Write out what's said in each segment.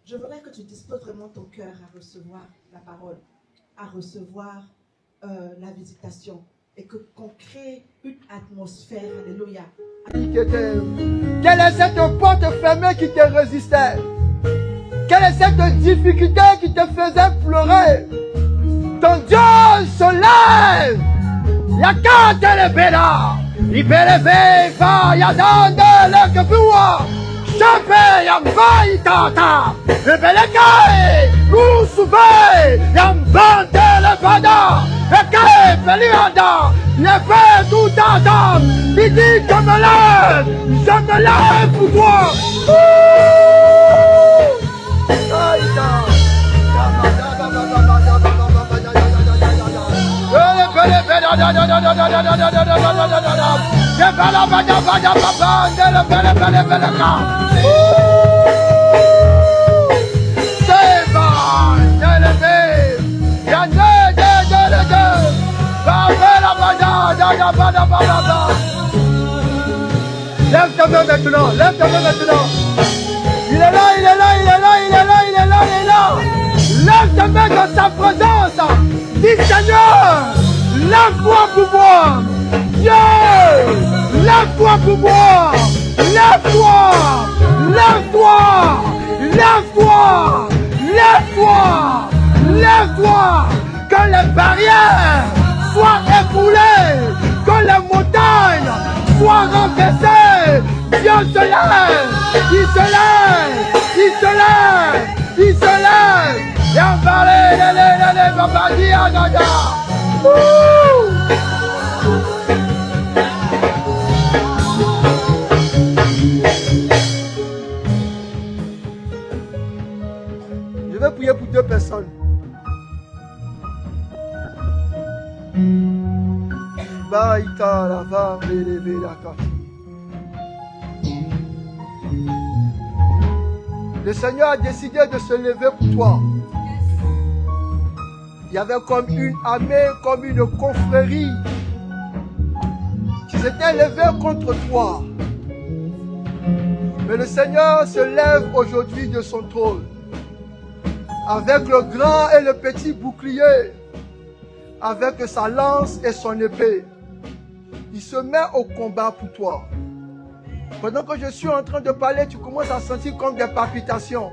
Je voudrais que tu disposes vraiment ton cœur à recevoir la parole, à recevoir la visitation et qu'on crée une atmosphère, alléluia. Quelle est cette porte fermée qui te résistait? Quelle est cette difficulté qui te faisait pleurer? Ton Dieu se lève. La carte est bella. Il peut lever, va, y a dans le que Chape yamba itata, rebelekae, usube, yambante le bada, ekae pelianda, yebe tout adam, il dit je me lève pour toi. Lève ta main maintenant, lève ta main maintenant. Il est là, il est là, il est là, il est là, il est là, il est là. Lève ta main dans sa présence. Dis Seigneur, lève-toi pour moi. Dieu, lève-toi pour moi. Lève-toi, lève-toi, lève-toi, lève-toi, lève-toi. Que les barrières soient éboulées, que les montagnes soient renversées. Dieu se lève, il se lève, il se lève, il se lève. Je vais prier pour deux personnes. Le Seigneur a décidé de se lever pour toi. Il y avait comme une armée, comme une confrérie qui s'était levée contre toi. Mais le Seigneur se lève aujourd'hui de son trône. avec le grand et le petit bouclier, avec sa lance et son épée. Il se met au combat pour toi. Pendant que je suis en train de parler, tu commences à sentir comme des palpitations.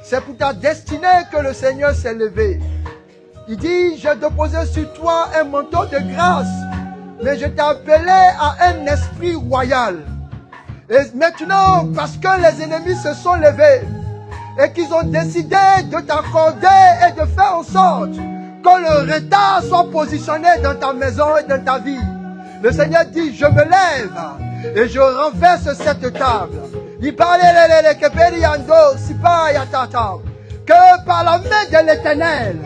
C'est pour ta destinée que le Seigneur s'est levé. Il dit, j'ai déposé sur toi un manteau de grâce, mais je t'ai appelé à un esprit royal. Et maintenant, parce que les ennemis se sont levés et qu'ils ont décidé de t'accorder et de faire en sorte que le retard soit positionné dans ta maison et dans ta vie, le Seigneur dit, je me lève et je renverse cette table. Il parlait que par la main de l'Éternel,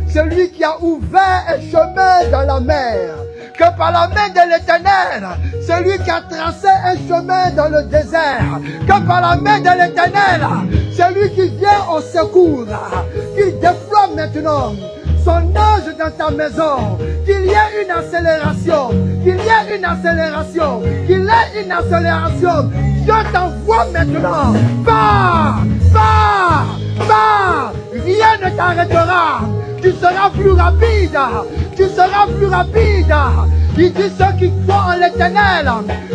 celui qui a ouvert un chemin dans la mer, que par la main de l'Éternel, celui qui a tracé un chemin dans le désert, que par la main de l'Éternel, celui qui vient au secours, qui déploie maintenant son ange dans ta maison, qu'il y ait une accélération, qu'il y ait une accélération, qu'il y ait une accélération. Je t'envoie maintenant, pars, pars, pars, rien ne t'arrêtera. Tu seras plus rapide, tu seras plus rapide. Il dit ceux qui croient en l'Éternel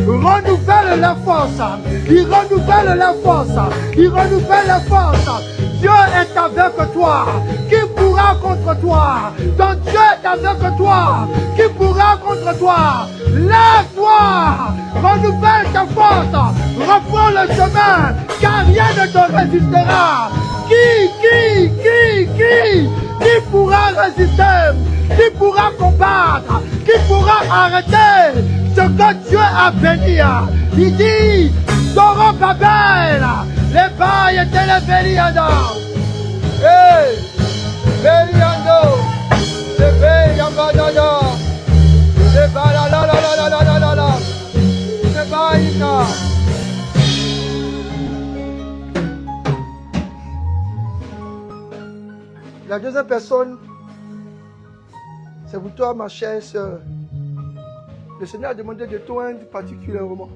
renouvellent la force, ils renouvellent la force, ils renouvellent la force. Dieu est avec toi, qui pourra contre toi? Ton Dieu est avec toi, qui pourra contre toi? Lève-toi, renouvelle ta force, reprends le chemin, car rien ne te résistera. Qui pourra résister? Qui pourra combattre? Qui pourra arrêter ce que Dieu a béni? Il dit, Doro Babel, les bails étaient les Belianda. Hey, Beliando, les Beliambadada, les Balalalalalala, les Baïna. La deuxième personne, c'est pour toi, ma chère sœur. Le Seigneur a demandé de t'oindre particulièrement.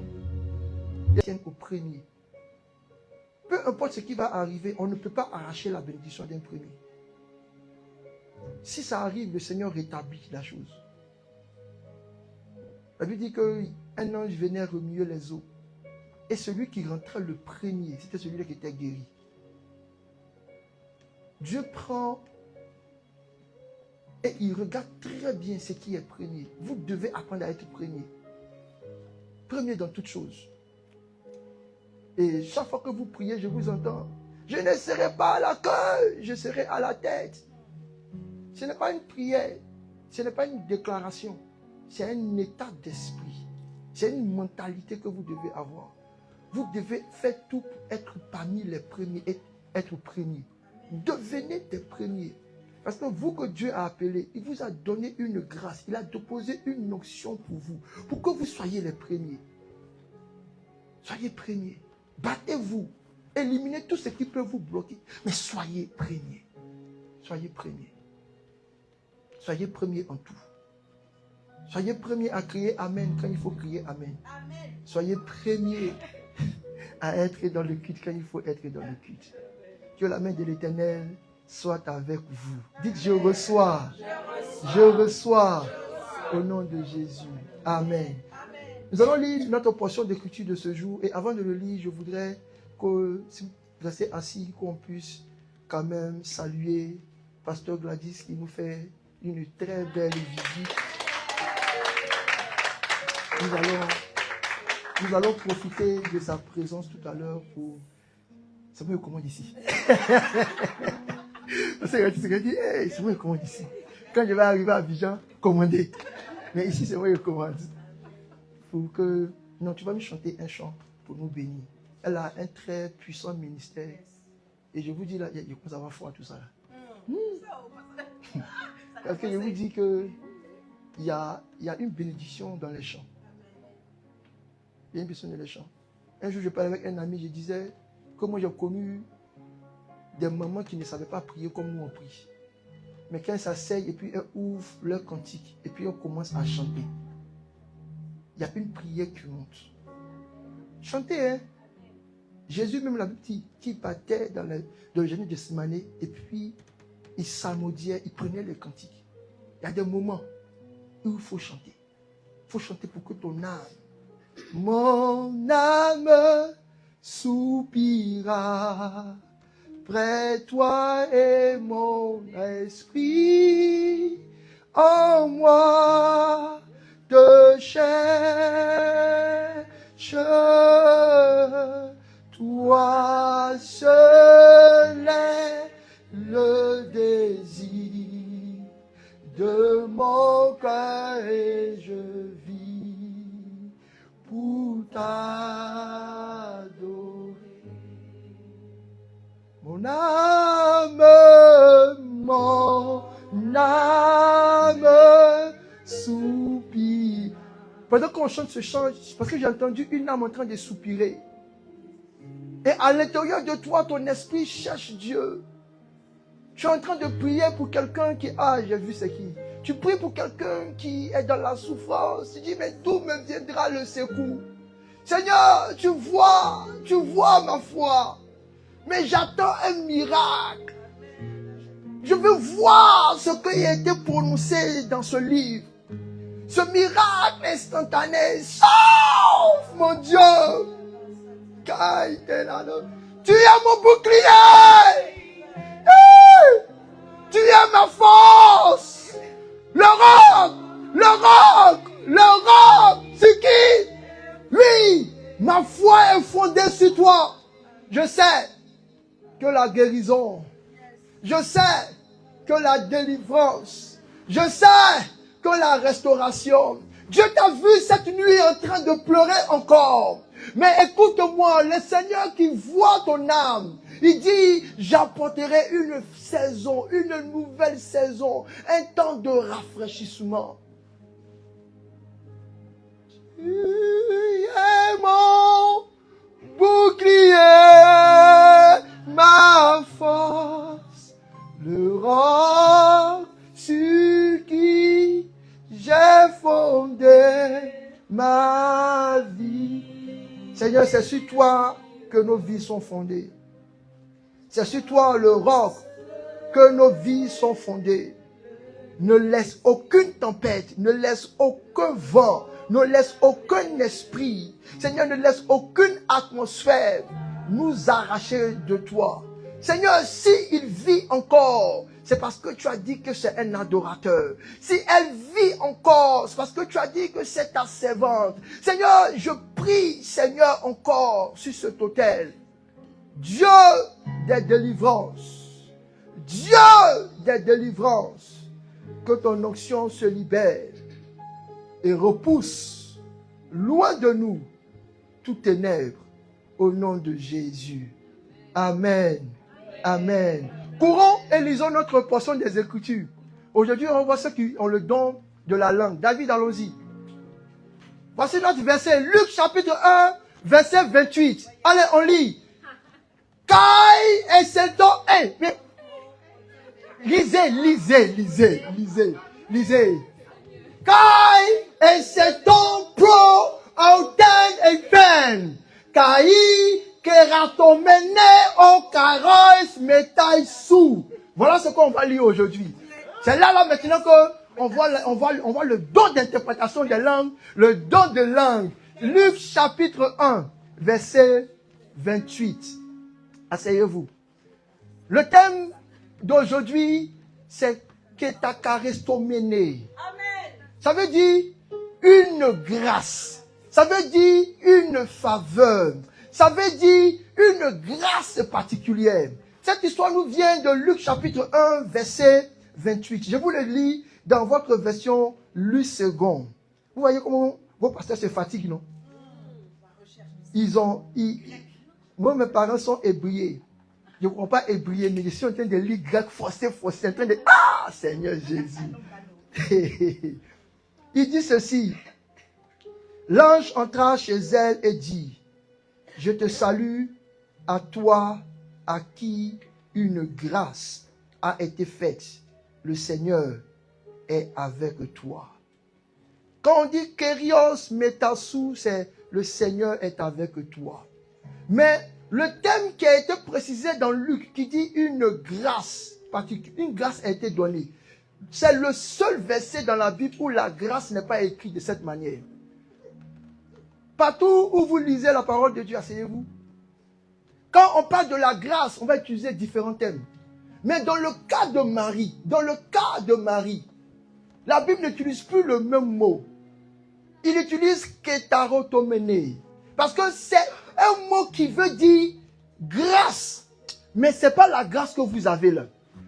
Tiens au premier. Peu importe ce qui va arriver, on ne peut pas arracher la bénédiction d'un premier. Si ça arrive, le Seigneur rétablit la chose. La Bible dit qu'un ange venait remuer les eaux. Et celui qui rentrait le premier, c'était celui-là qui était guéri. Dieu prend et il regarde très bien ce qui est premier. Vous devez apprendre à être premier. Premier dans toutes choses. Et chaque fois que vous priez, je vous entends. Je ne serai pas à la queue, je serai à la tête. Ce n'est pas une prière, ce n'est pas une déclaration. C'est un état d'esprit. C'est une mentalité que vous devez avoir. Vous devez faire tout pour être parmi les premiers et être premier. Devenez des premiers. Parce que vous que Dieu a appelé, il vous a donné une grâce. Il a déposé une onction pour vous. Pour que vous soyez les premiers. Soyez premiers. Battez-vous. Éliminez tout ce qui peut vous bloquer. Mais soyez premiers. Soyez premiers. Soyez premiers en tout. Soyez premiers à crier Amen quand il faut crier Amen. Amen. Soyez premiers à être dans le culte quand il faut être dans le culte. Que la main de l'Éternel soit avec vous. Dites, je reçois. Je reçois. Au nom de Jésus. Amen. Nous allons lire notre portion d'écriture de ce jour. Et avant de le lire, je voudrais que, si vous restez assis, qu'on puisse quand même saluer Pasteur Gladys qui nous fait une très belle visite. Nous allons profiter de sa présence tout à l'heure pour... C'est moi qui commande ici. C'est moi qui dit, hey, c'est moi qui commande ici. Quand je vais arriver à Abidjan, commander. Mais ici, c'est moi qui commande. Pour que... Non, tu vas me chanter un chant pour nous bénir. Elle a un très puissant ministère. Et je vous dis là, il commence à avoir foi à tout ça. Parce que je vous dis que il y a une bénédiction dans les chants. Il y a une bénédiction dans les chants. Un jour, je parlais avec un ami, je disais que moi j'ai connu des mamans qui ne savaient pas prier comme nous on prie. Mais quand elles s'asseyent et puis elles ouvrent leur cantique et puis elles commencent à chanter, il y a une prière qui monte. Chantez, hein? Jésus même l'avait dit, qui battait dans le jardin de Simané, et puis il s'amodiait, il prenait le cantique. Il y a des moments où il faut chanter. Il faut chanter pour que ton âme, mon âme soupira près toi et mon esprit en moi te cherche. Toi seul est le désir de mon cœur et je vis pour t'adorer. Mon âme soupire. Pendant qu'on chante ce chant, parce que j'ai entendu une âme en train de soupirer. Et à l'intérieur de toi, ton esprit cherche Dieu. Tu es en train de prier pour quelqu'un qui... Ah, j'ai vu c'est qui. Tu pries pour quelqu'un qui est dans la souffrance. Tu dis, mais d'où me viendra le secours? Seigneur, tu vois ma foi. Mais j'attends un miracle. Je veux voir ce qui a été prononcé dans ce livre. Ce miracle instantané. Sauve, mon Dieu. Tu es mon bouclier. Tu es ma force. Le roc, c'est qui? Oui, ma foi est fondée sur toi. Je sais que la guérison, je sais que la délivrance, je sais que la restauration. Dieu t'a vu cette nuit en train de pleurer encore. Mais écoute-moi, le Seigneur qui voit ton âme, il dit, j'apporterai une saison, une nouvelle saison, un temps de rafraîchissement. Tu es mon bouclier, ma force, le roc sur qui j'ai fondé ma vie. Seigneur, c'est sur toi que nos vies sont fondées. C'est sur toi, le roc, que nos vies sont fondées. Ne laisse aucune tempête, ne laisse aucun vent, ne laisse aucun esprit. Seigneur, ne laisse aucune atmosphère nous arracher de toi. Seigneur, s'il vit encore, c'est parce que tu as dit que c'est un adorateur. Si elle vit encore, c'est parce que tu as dit que c'est ta servante. Seigneur, je prie, Seigneur, encore sur cet autel. Dieu des délivrances. Dieu des délivrances. Que ton onction se libère et repousse loin de nous toutes ténèbres au nom de Jésus. Amen. Amen. Courons et lisons notre portion des Écritures. Aujourd'hui, on voit ceux qui ont le don de la langue. David, allons-y. Voici notre verset. Luc chapitre 1, verset 28. Allez, on lit. Kai et c'est ton... Hey, mais... Lisez. Kai et c'est ton pro auten et pen. Kai keratomene o karois metai sous. Voilà ce qu'on va lire aujourd'hui. C'est là maintenant qu'on voit le don d'interprétation des langues, le don de langue. Luc chapitre 1, verset 28. Asseyez-vous. Le thème d'aujourd'hui, c'est ketakarestomene. Amen. Ça veut dire une grâce. Ça veut dire une faveur. Ça veut dire une grâce particulière. Cette histoire nous vient de Luc chapitre 1, verset 28. Je vous le lis dans votre version Luc second. Vous voyez comment vos pasteurs se fatiguent, non? Moi, mes parents sont hébreux. Je ne comprends pas hébreu, mais je suis en train de lire grec forcé, en train de... Ah, Seigneur Jésus. Il dit ceci. L'ange entra chez elle et dit, je te salue à toi à qui une grâce a été faite. Le Seigneur est avec toi. Quand on dit Kyrios Metasu, c'est le Seigneur est avec toi. Mais Le thème qui a été précisé dans Luc, qui dit une grâce particulière, une grâce a été donnée. C'est le seul verset dans la Bible où la grâce n'est pas écrite de cette manière. Partout où vous lisez la parole de Dieu, asseyez-vous. Quand on parle de la grâce, on va utiliser différents thèmes. Mais dans le cas de Marie, la Bible n'utilise plus le même mot. Il utilise ketarotomene. Parce que c'est un mot qui veut dire grâce. Mais ce n'est pas la grâce que vous avez là.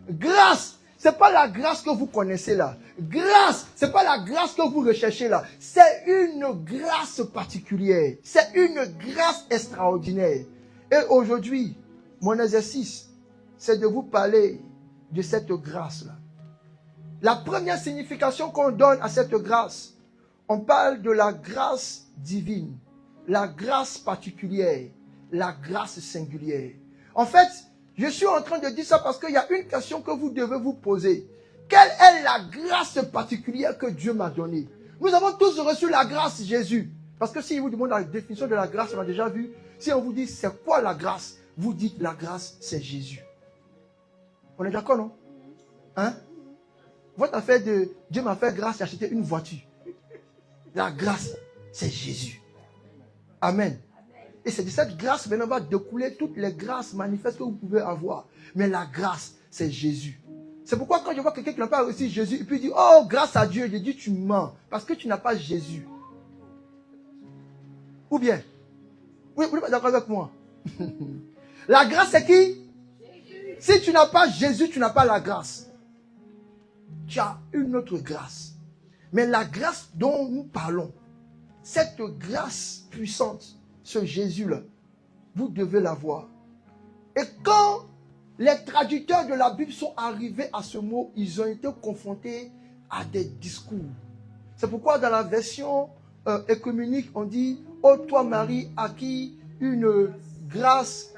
Grâce, ce n'est pas la grâce que vous connaissez là. Grâce, ce n'est pas la grâce que vous recherchez là. C'est une grâce particulière. C'est une grâce extraordinaire. Et aujourd'hui, mon exercice, c'est de vous parler de cette grâce-là. La première signification qu'on donne à cette grâce, on parle de la grâce divine, la grâce particulière, la grâce singulière. En fait, je suis en train de dire ça parce qu'il y a une question que vous devez vous poser. Quelle est la grâce particulière que Dieu m'a donnée? Nous avons tous reçu la grâce Jésus. Parce que si vous demandez la définition de la grâce, on a déjà vu. Si on vous dit c'est quoi la grâce, vous dites la grâce c'est Jésus. On est d'accord, non? Hein? Votre affaire de Dieu m'a fait grâce et acheté une voiture. La grâce, c'est Jésus. Amen. Et c'est de cette grâce maintenant va découler toutes les grâces manifestes que vous pouvez avoir. Mais la grâce, c'est Jésus. C'est pourquoi quand je vois quelqu'un qui n'a pas reçu Jésus, et puis il dit, oh, grâce à Dieu, je dis, tu mens. Parce que tu n'as pas Jésus. Ou bien, oui, vous n'êtes pas d'accord avec moi? La grâce, c'est qui? Si tu n'as pas Jésus, tu n'as pas la grâce. Tu as une autre grâce. Mais la grâce dont nous parlons, cette grâce puissante, ce Jésus-là, vous devez l'avoir. Et quand les traducteurs de la Bible sont arrivés à ce mot, ils ont été confrontés à des discours. C'est pourquoi dans la version œcuménique, on dit « Oh toi Marie, acquis une grâce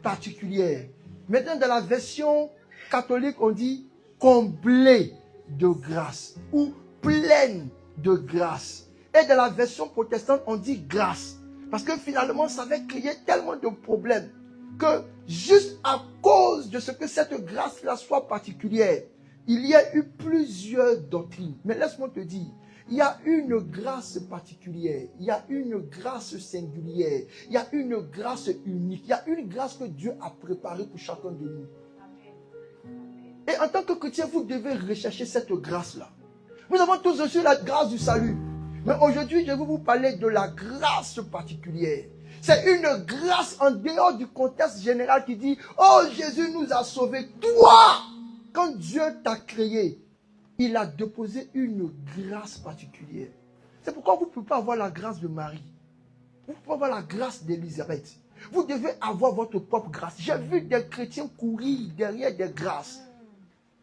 particulière ». Maintenant dans la version catholique, on dit « comblée de grâce » ou « pleine de grâce ». Et dans la version protestante, on dit « grâce ». Parce que finalement, ça avait créé tellement de problèmes que juste à cause de ce que cette grâce-là soit particulière, il y a eu plusieurs doctrines. Mais laisse-moi te dire, il y a une grâce particulière, il y a une grâce singulière, il y a une grâce unique, il y a une grâce que Dieu a préparée pour chacun de nous. Et en tant que chrétien, vous devez rechercher cette grâce-là. Nous avons tous reçu la grâce du salut. Mais aujourd'hui, je vais vous parler de la grâce particulière. C'est une grâce en dehors du contexte général qui dit « Oh, Jésus nous a sauvés. » Toi, quand Dieu t'a créé, il a déposé une grâce particulière. C'est pourquoi vous ne pouvez pas avoir la grâce de Marie. Vous ne pouvez pas avoir la grâce d'Élisabeth. Vous devez avoir votre propre grâce. J'ai vu des chrétiens courir derrière des grâces.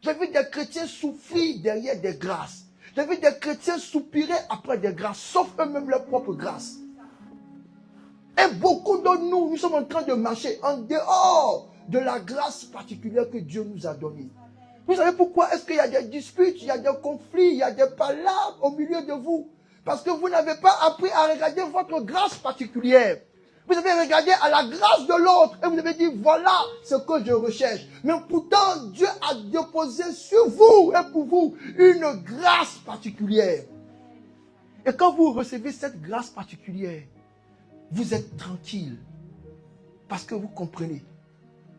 J'ai vu des chrétiens souffrir derrière des grâces. J'ai vu des chrétiens soupirer après des grâces, sauf eux-mêmes leur propre grâce. Et beaucoup de nous sommes en train de marcher en dehors de la grâce particulière que Dieu nous a donnée. Vous savez pourquoi est-ce qu'il y a des disputes, il y a des conflits, il y a des palabres au milieu de vous? Parce que vous n'avez pas appris à regarder votre grâce particulière. Vous avez regardé à la grâce de l'autre et vous avez dit, voilà ce que je recherche. Mais pourtant, Dieu a déposé sur vous et pour vous une grâce particulière. Et quand vous recevez cette grâce particulière, vous êtes tranquille. Parce que vous comprenez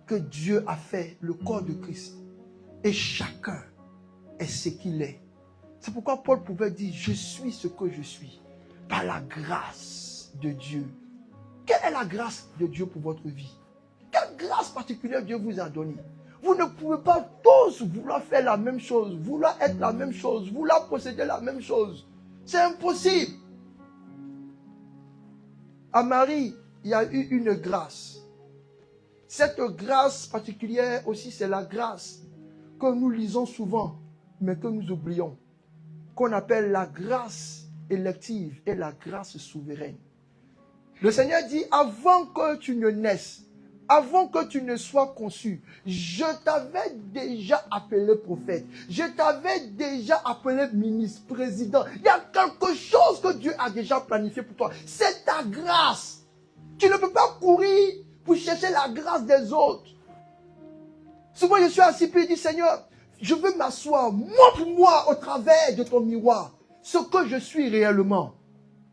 que Dieu a fait le corps de Christ. Et chacun est ce qu'il est. C'est pourquoi Paul pouvait dire, je suis ce que je suis. Par la grâce de Dieu. Quelle est la grâce de Dieu pour votre vie? Quelle grâce particulière Dieu vous a donnée? Vous ne pouvez pas tous vouloir faire la même chose, vouloir être la même chose, vouloir posséder la même chose. C'est impossible. À Marie, il y a eu une grâce. Cette grâce particulière aussi, c'est la grâce que nous lisons souvent, mais que nous oublions, qu'on appelle la grâce élective et la grâce souveraine. Le Seigneur dit, avant que tu ne naisses, avant que tu ne sois conçu, je t'avais déjà appelé prophète, je t'avais déjà appelé ministre, président. Il y a quelque chose que Dieu a déjà planifié pour toi. C'est ta grâce. Tu ne peux pas courir pour chercher la grâce des autres. Souvent, je suis assis puis je dis, Seigneur, je veux m'asseoir, moi pour moi, au travers de ton miroir, ce que je suis réellement.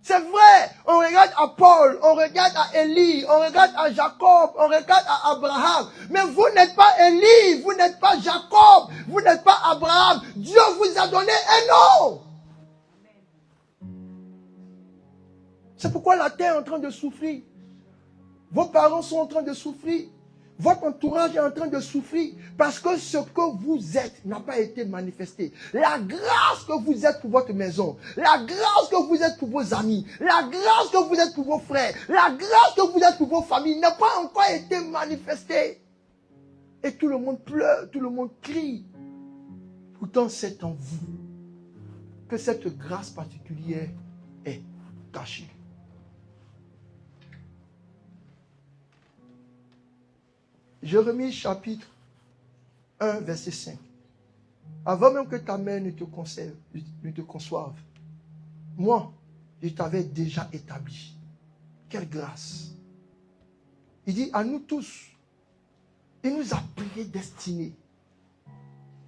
C'est vrai, on regarde à Paul, on regarde à Élie, on regarde à Jacob, on regarde à Abraham. Mais vous n'êtes pas Élie, vous n'êtes pas Jacob, vous n'êtes pas Abraham. Dieu vous a donné un nom. C'est pourquoi la terre est en train de souffrir. Vos parents sont en train de souffrir. Votre entourage est en train de souffrir parce que ce que vous êtes n'a pas été manifesté. La grâce que vous êtes pour votre maison, la grâce que vous êtes pour vos amis, la grâce que vous êtes pour vos frères, la grâce que vous êtes pour vos familles n'a pas encore été manifestée. Et tout le monde pleure, tout le monde crie. Pourtant, c'est en vous que cette grâce particulière est cachée. Jérémie chapitre 1, verset 5. Avant même que ta mère ne te conçoive, moi, je t'avais déjà établi. Quelle grâce. Il dit à nous tous, il nous a prédestinés.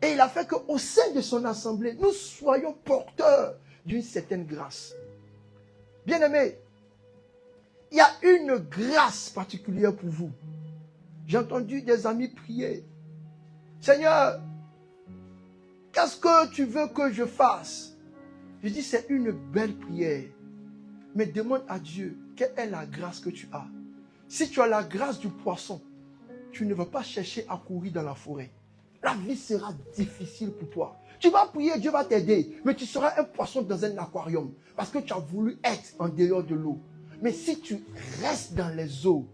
Et il a fait qu'au sein de son assemblée, nous soyons porteurs d'une certaine grâce. Bien-aimés, il y a une grâce particulière pour vous. J'ai entendu des amis prier. Seigneur, qu'est-ce que tu veux que je fasse? Je dis, c'est une belle prière. Mais demande à Dieu, quelle est la grâce que tu as? Si tu as la grâce du poisson, tu ne vas pas chercher à courir dans la forêt. La vie sera difficile pour toi. Tu vas prier, Dieu va t'aider. Mais tu seras un poisson dans un aquarium. Parce que tu as voulu être en dehors de l'eau. Mais si tu restes dans les eaux,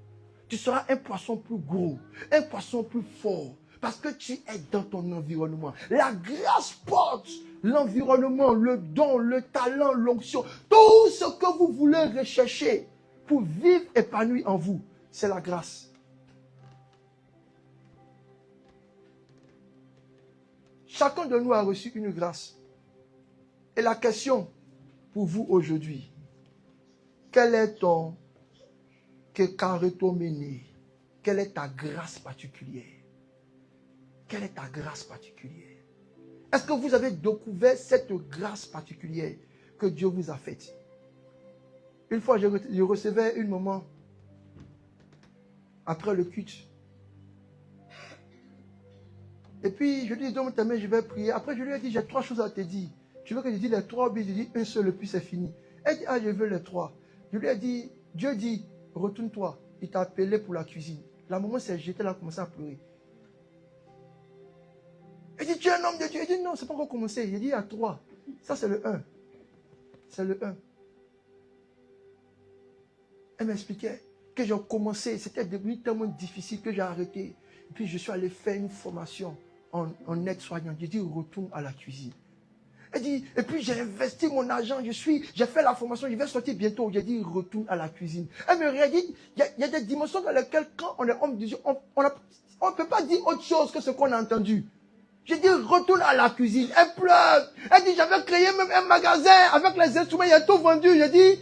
tu seras un poisson plus gros, un poisson plus fort, parce que tu es dans ton environnement. La grâce porte l'environnement, le don, le talent, l'onction, tout ce que vous voulez rechercher pour vivre épanoui en vous, c'est la grâce. Chacun de nous a reçu une grâce. Et la question pour vous aujourd'hui, quel est ton quelle est ta grâce particulière? Quelle est ta grâce particulière? Est-ce que vous avez découvert cette grâce particulière que Dieu vous a faite? Une fois, je recevais une maman après le culte. Et puis, je lui ai dit, donne ta main, je vais prier. Après, je lui ai dit, j'ai 3 choses à te dire. Tu veux que je dise les 3, puis je dis un seul, puis c'est fini. Elle dit, ah, je veux les 3. Je lui ai dit, Dieu dit, retourne-toi. Il t'a appelé pour la cuisine. La maman s'est jetée là, a commencé à pleurer. Elle dit, tu es un homme de Dieu. Elle dit, non, c'est pas encore commencé. J'ai dit, il y a 3. Ça, c'est le 1. C'est le 1. Elle m'expliquait que j'ai commencé. C'était devenu tellement difficile que j'ai arrêté. Et puis, je suis allé faire une formation en aide-soignant. J'ai dit, retourne à la cuisine. Elle dit, et puis j'ai investi mon argent, j'ai fait la formation, je vais sortir bientôt. J'ai dit, retourne à la cuisine. Elle me réagit, il y a des dimensions dans lesquelles, quand on est homme de Dieu, on ne peut pas dire autre chose que ce qu'on a entendu. J'ai dit, retourne à la cuisine. Elle pleure. Elle dit, j'avais créé même un magasin avec les instruments, il y a tout vendu. J'ai dit,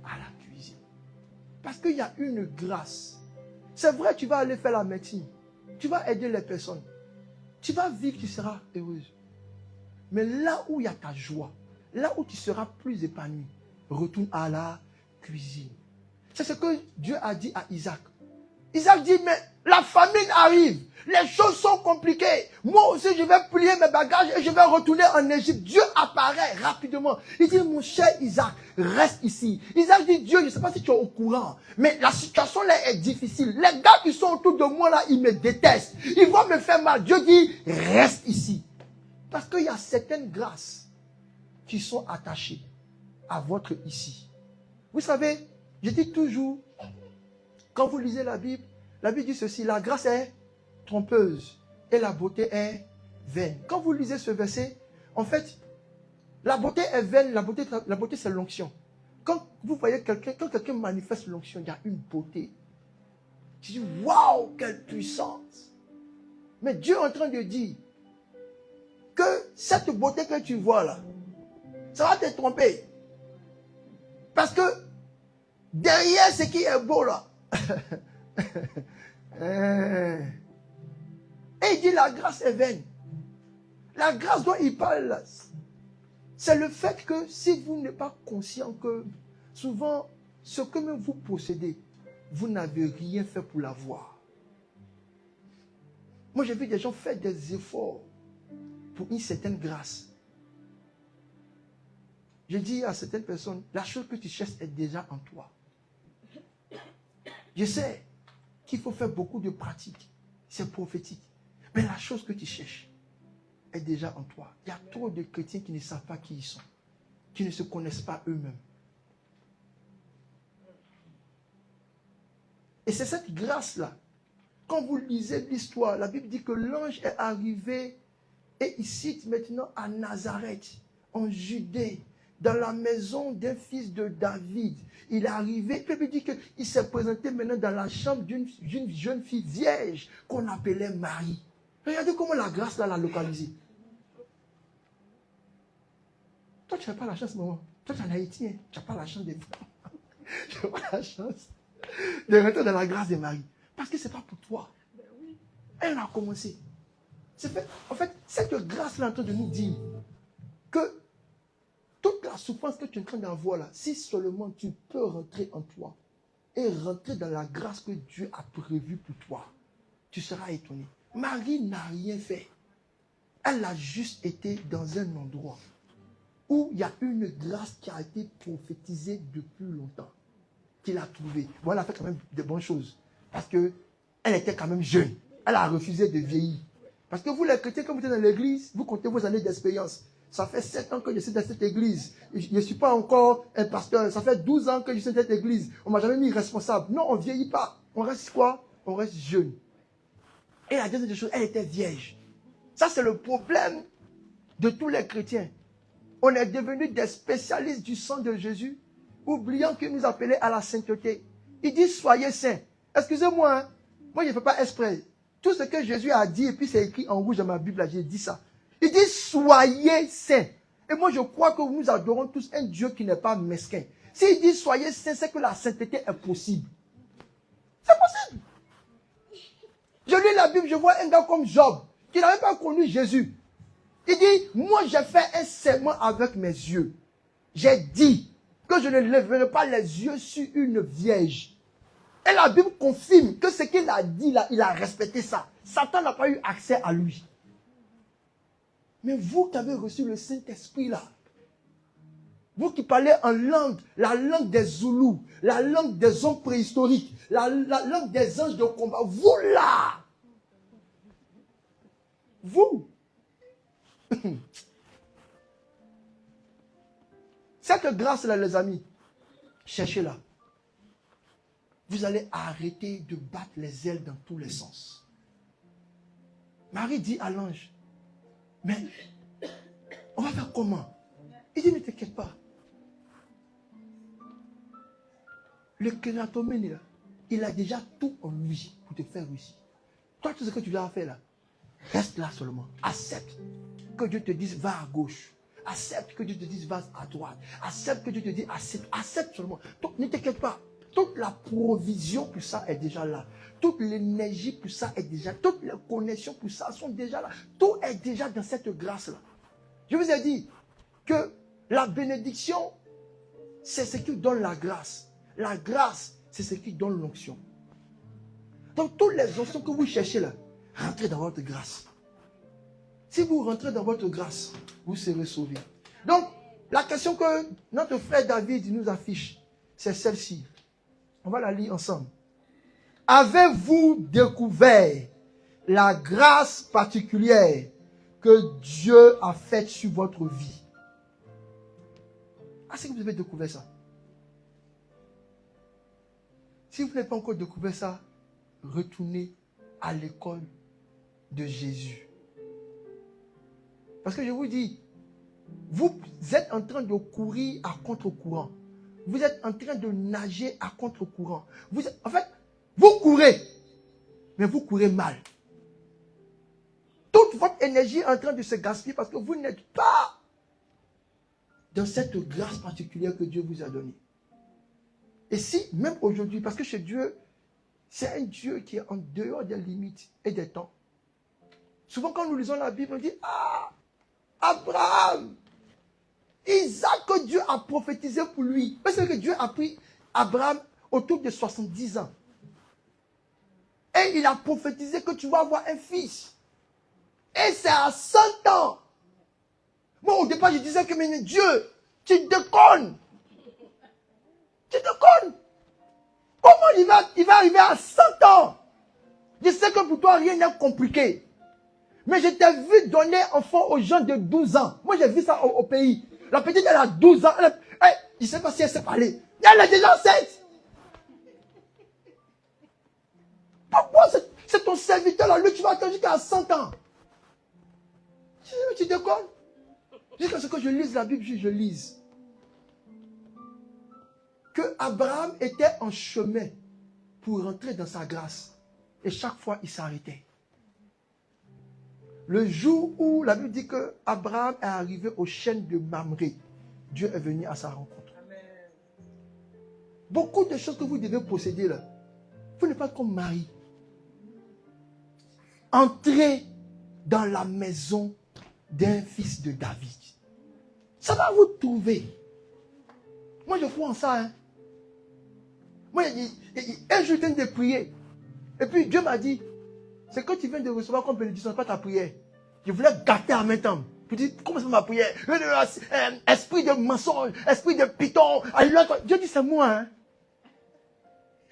à la cuisine. Parce qu'il y a une grâce. C'est vrai, tu vas aller faire la médecine. Tu vas aider les personnes. Tu vas vivre, tu seras heureuse. Mais là où il y a ta joie, là où tu seras plus épanoui, retourne à la cuisine. C'est ce que Dieu a dit à Isaac. Isaac dit, mais la famine arrive, les choses sont compliquées. Moi aussi, je vais plier mes bagages et je vais retourner en Égypte. Dieu apparaît rapidement. Il dit, mon cher Isaac, reste ici. Isaac dit, Dieu, je ne sais pas si tu es au courant, mais la situation là est difficile. Les gars qui sont autour de moi là, ils me détestent. Ils vont me faire mal. Dieu dit, reste ici. Parce qu'il y a certaines grâces qui sont attachées à votre ici. Vous savez, je dis toujours, quand vous lisez la Bible dit ceci, la grâce est trompeuse et la beauté est vaine. Quand vous lisez ce verset, en fait, la beauté est vaine, la beauté c'est l'onction. Quand vous voyez quelqu'un, quand quelqu'un manifeste l'onction, il y a une beauté. Tu dis, waouh, quelle puissance! Mais Dieu est en train de dire que cette beauté que tu vois là, ça va te tromper. Parce que derrière ce qui est beau là, Et il dit la grâce est vaine. La grâce dont il parle, c'est le fait que si vous n'êtes pas conscient que souvent, ce que même vous possédez, vous n'avez rien fait pour l'avoir. Moi, j'ai vu des gens faire des efforts pour une certaine grâce. Je dis à certaines personnes, la chose que tu cherches est déjà en toi. Je sais qu'il faut faire beaucoup de pratiques. C'est prophétique. Mais la chose que tu cherches est déjà en toi. Il y a trop de chrétiens qui ne savent pas qui ils sont, qui ne se connaissent pas eux-mêmes. Et c'est cette grâce-là. Quand vous lisez l'histoire, la Bible dit que l'ange est arrivé et il cite maintenant à Nazareth, en Judée, dans la maison d'un fils de David. Il est arrivé, puis il dit qu'il s'est présenté maintenant dans la chambre d'une jeune fille vierge qu'on appelait Marie. Regardez comment la grâce là l'a localisé. Toi, tu n'as pas la chance, maman. Toi, tu es en Haïti, hein. Tu n'as pas la chance de... tu n'as pas la chance de rentrer dans la grâce de Marie. Parce que ce n'est pas pour toi. Elle a commencé. En fait, cette grâce-là est en train de nous dire que toute la souffrance que tu es en train d'avoir là, si seulement tu peux rentrer en toi et rentrer dans la grâce que Dieu a prévue pour toi, tu seras étonné. Marie n'a rien fait. Elle a juste été dans un endroit où il y a une grâce qui a été prophétisée depuis longtemps, qu'il a trouvée. Bon, elle a fait quand même de bonnes choses. Parce qu'elle était quand même jeune. Elle a refusé de vieillir. Parce que vous, les chrétiens, quand vous êtes dans l'église, vous comptez vos années d'expérience. Ça fait 7 ans que je suis dans cette église. Je ne suis pas encore un pasteur. Ça fait 12 ans que je suis dans cette église. On ne m'a jamais mis responsable. Non, on ne vieillit pas. On reste quoi? On reste jeune. Et la deuxième chose, elle était vierge. Ça, c'est le problème de tous les chrétiens. On est devenus des spécialistes du sang de Jésus, oubliant qu'il nous appelait à la sainteté. Il dit, soyez saints. Excusez-moi, hein. Moi je ne fais pas exprès. Tout ce que Jésus a dit, et puis c'est écrit en rouge dans ma Bible, j'ai dit ça. Il dit, soyez saints. Et moi je crois que nous adorons tous un Dieu qui n'est pas mesquin. S'il dit, soyez saints, c'est que la sainteté est possible. C'est possible. Je lis la Bible, je vois un gars comme Job, qui n'avait pas connu Jésus. Il dit, moi j'ai fait un serment avec mes yeux. J'ai dit que je ne lèverai pas les yeux sur une vierge. Et la Bible confirme que ce qu'il a dit là, il a respecté ça. Satan n'a pas eu accès à lui. Mais vous qui avez reçu le Saint-Esprit là, vous qui parlez en langue, la langue des Zoulous, la langue des hommes préhistoriques, la langue des anges de combat, vous là, vous, cette grâce-là, les amis, cherchez-la. Vous allez arrêter de battre les ailes dans tous les sens. Marie dit à l'ange, mais on va faire comment? Il dit, ne t'inquiète pas. Le kératomène, là, il a déjà tout en lui pour te faire réussir. Toi, tout ce que tu dois faire là, reste là seulement. Accepte que Dieu te dise, va à gauche. Accepte que Dieu te dise, va à droite. Accepte que Dieu te dise, accepte seulement. Donc, ne t'inquiète pas. Toute la provision pour ça est déjà là. Toute l'énergie pour ça est déjà là. Toutes les connexions pour ça sont déjà là. Tout est déjà dans cette grâce-là. Je vous ai dit que la bénédiction, c'est ce qui donne la grâce. La grâce, c'est ce qui donne l'onction. Donc, toutes les onctions que vous cherchez là, rentrez dans votre grâce. Si vous rentrez dans votre grâce, vous serez sauvés. Donc, la question que notre frère David nous affiche, c'est celle-ci. On va la lire ensemble. Avez-vous découvert la grâce particulière que Dieu a faite sur votre vie? Est-ce que vous avez découvert ça? Si vous n'avez pas encore découvert ça, retournez à l'école de Jésus. Parce que je vous dis, vous êtes en train de courir à contre-courant. Vous êtes en train de nager à contre-courant. En fait, vous courez, mais vous courez mal. Toute votre énergie est en train de se gaspiller parce que vous n'êtes pas dans cette grâce particulière que Dieu vous a donnée. Et si, même aujourd'hui, parce que chez Dieu, C'est un Dieu qui est en dehors des limites et des temps. Souvent, quand nous lisons la Bible, on dit, ah, Abraham, Isaac, que Dieu a prophétisé pour lui. Parce que Dieu a pris Abraham autour de 70 ans. Et il a prophétisé que tu vas avoir un fils. Et c'est à 100 ans. Moi, au départ, je disais que, mais Dieu, tu déconnes. Tu déconnes. Comment il va arriver à 100 ans? Je sais que pour toi, rien n'est compliqué. Mais je t'ai vu donner enfant aux gens de 12 ans. Moi, j'ai vu ça au pays. La petite, elle a 12 ans. Je ne sais pas si elle sait parler. Elle est déjà enceinte. Pourquoi c'est ton serviteur là, lui, tu vas attendre jusqu'à 100 ans? Tu déconnes? Jusqu'à ce que je lise la Bible, je lise. Que Abraham était en chemin pour rentrer dans sa grâce. Et chaque fois, il s'arrêtait. Le jour où la Bible dit que Abraham est arrivé aux chênes de Mamré, Dieu est venu à sa rencontre. Amen. Beaucoup de choses que vous devez posséder là, vous n'êtes pas comme Marie. Entrez dans la maison d'un fils de David. Ça va vous trouver. Moi, je crois en ça. Hein. Moi, un jour, je viens de prier. Et puis, Dieu m'a dit, c'est que tu viens de recevoir comme bénédiction, pas ta prière. Je voulais gâter en même temps. Je dis, comment c'est ma prière? Esprit de mensonge, esprit de python. Dieu dit, c'est moi. Hein.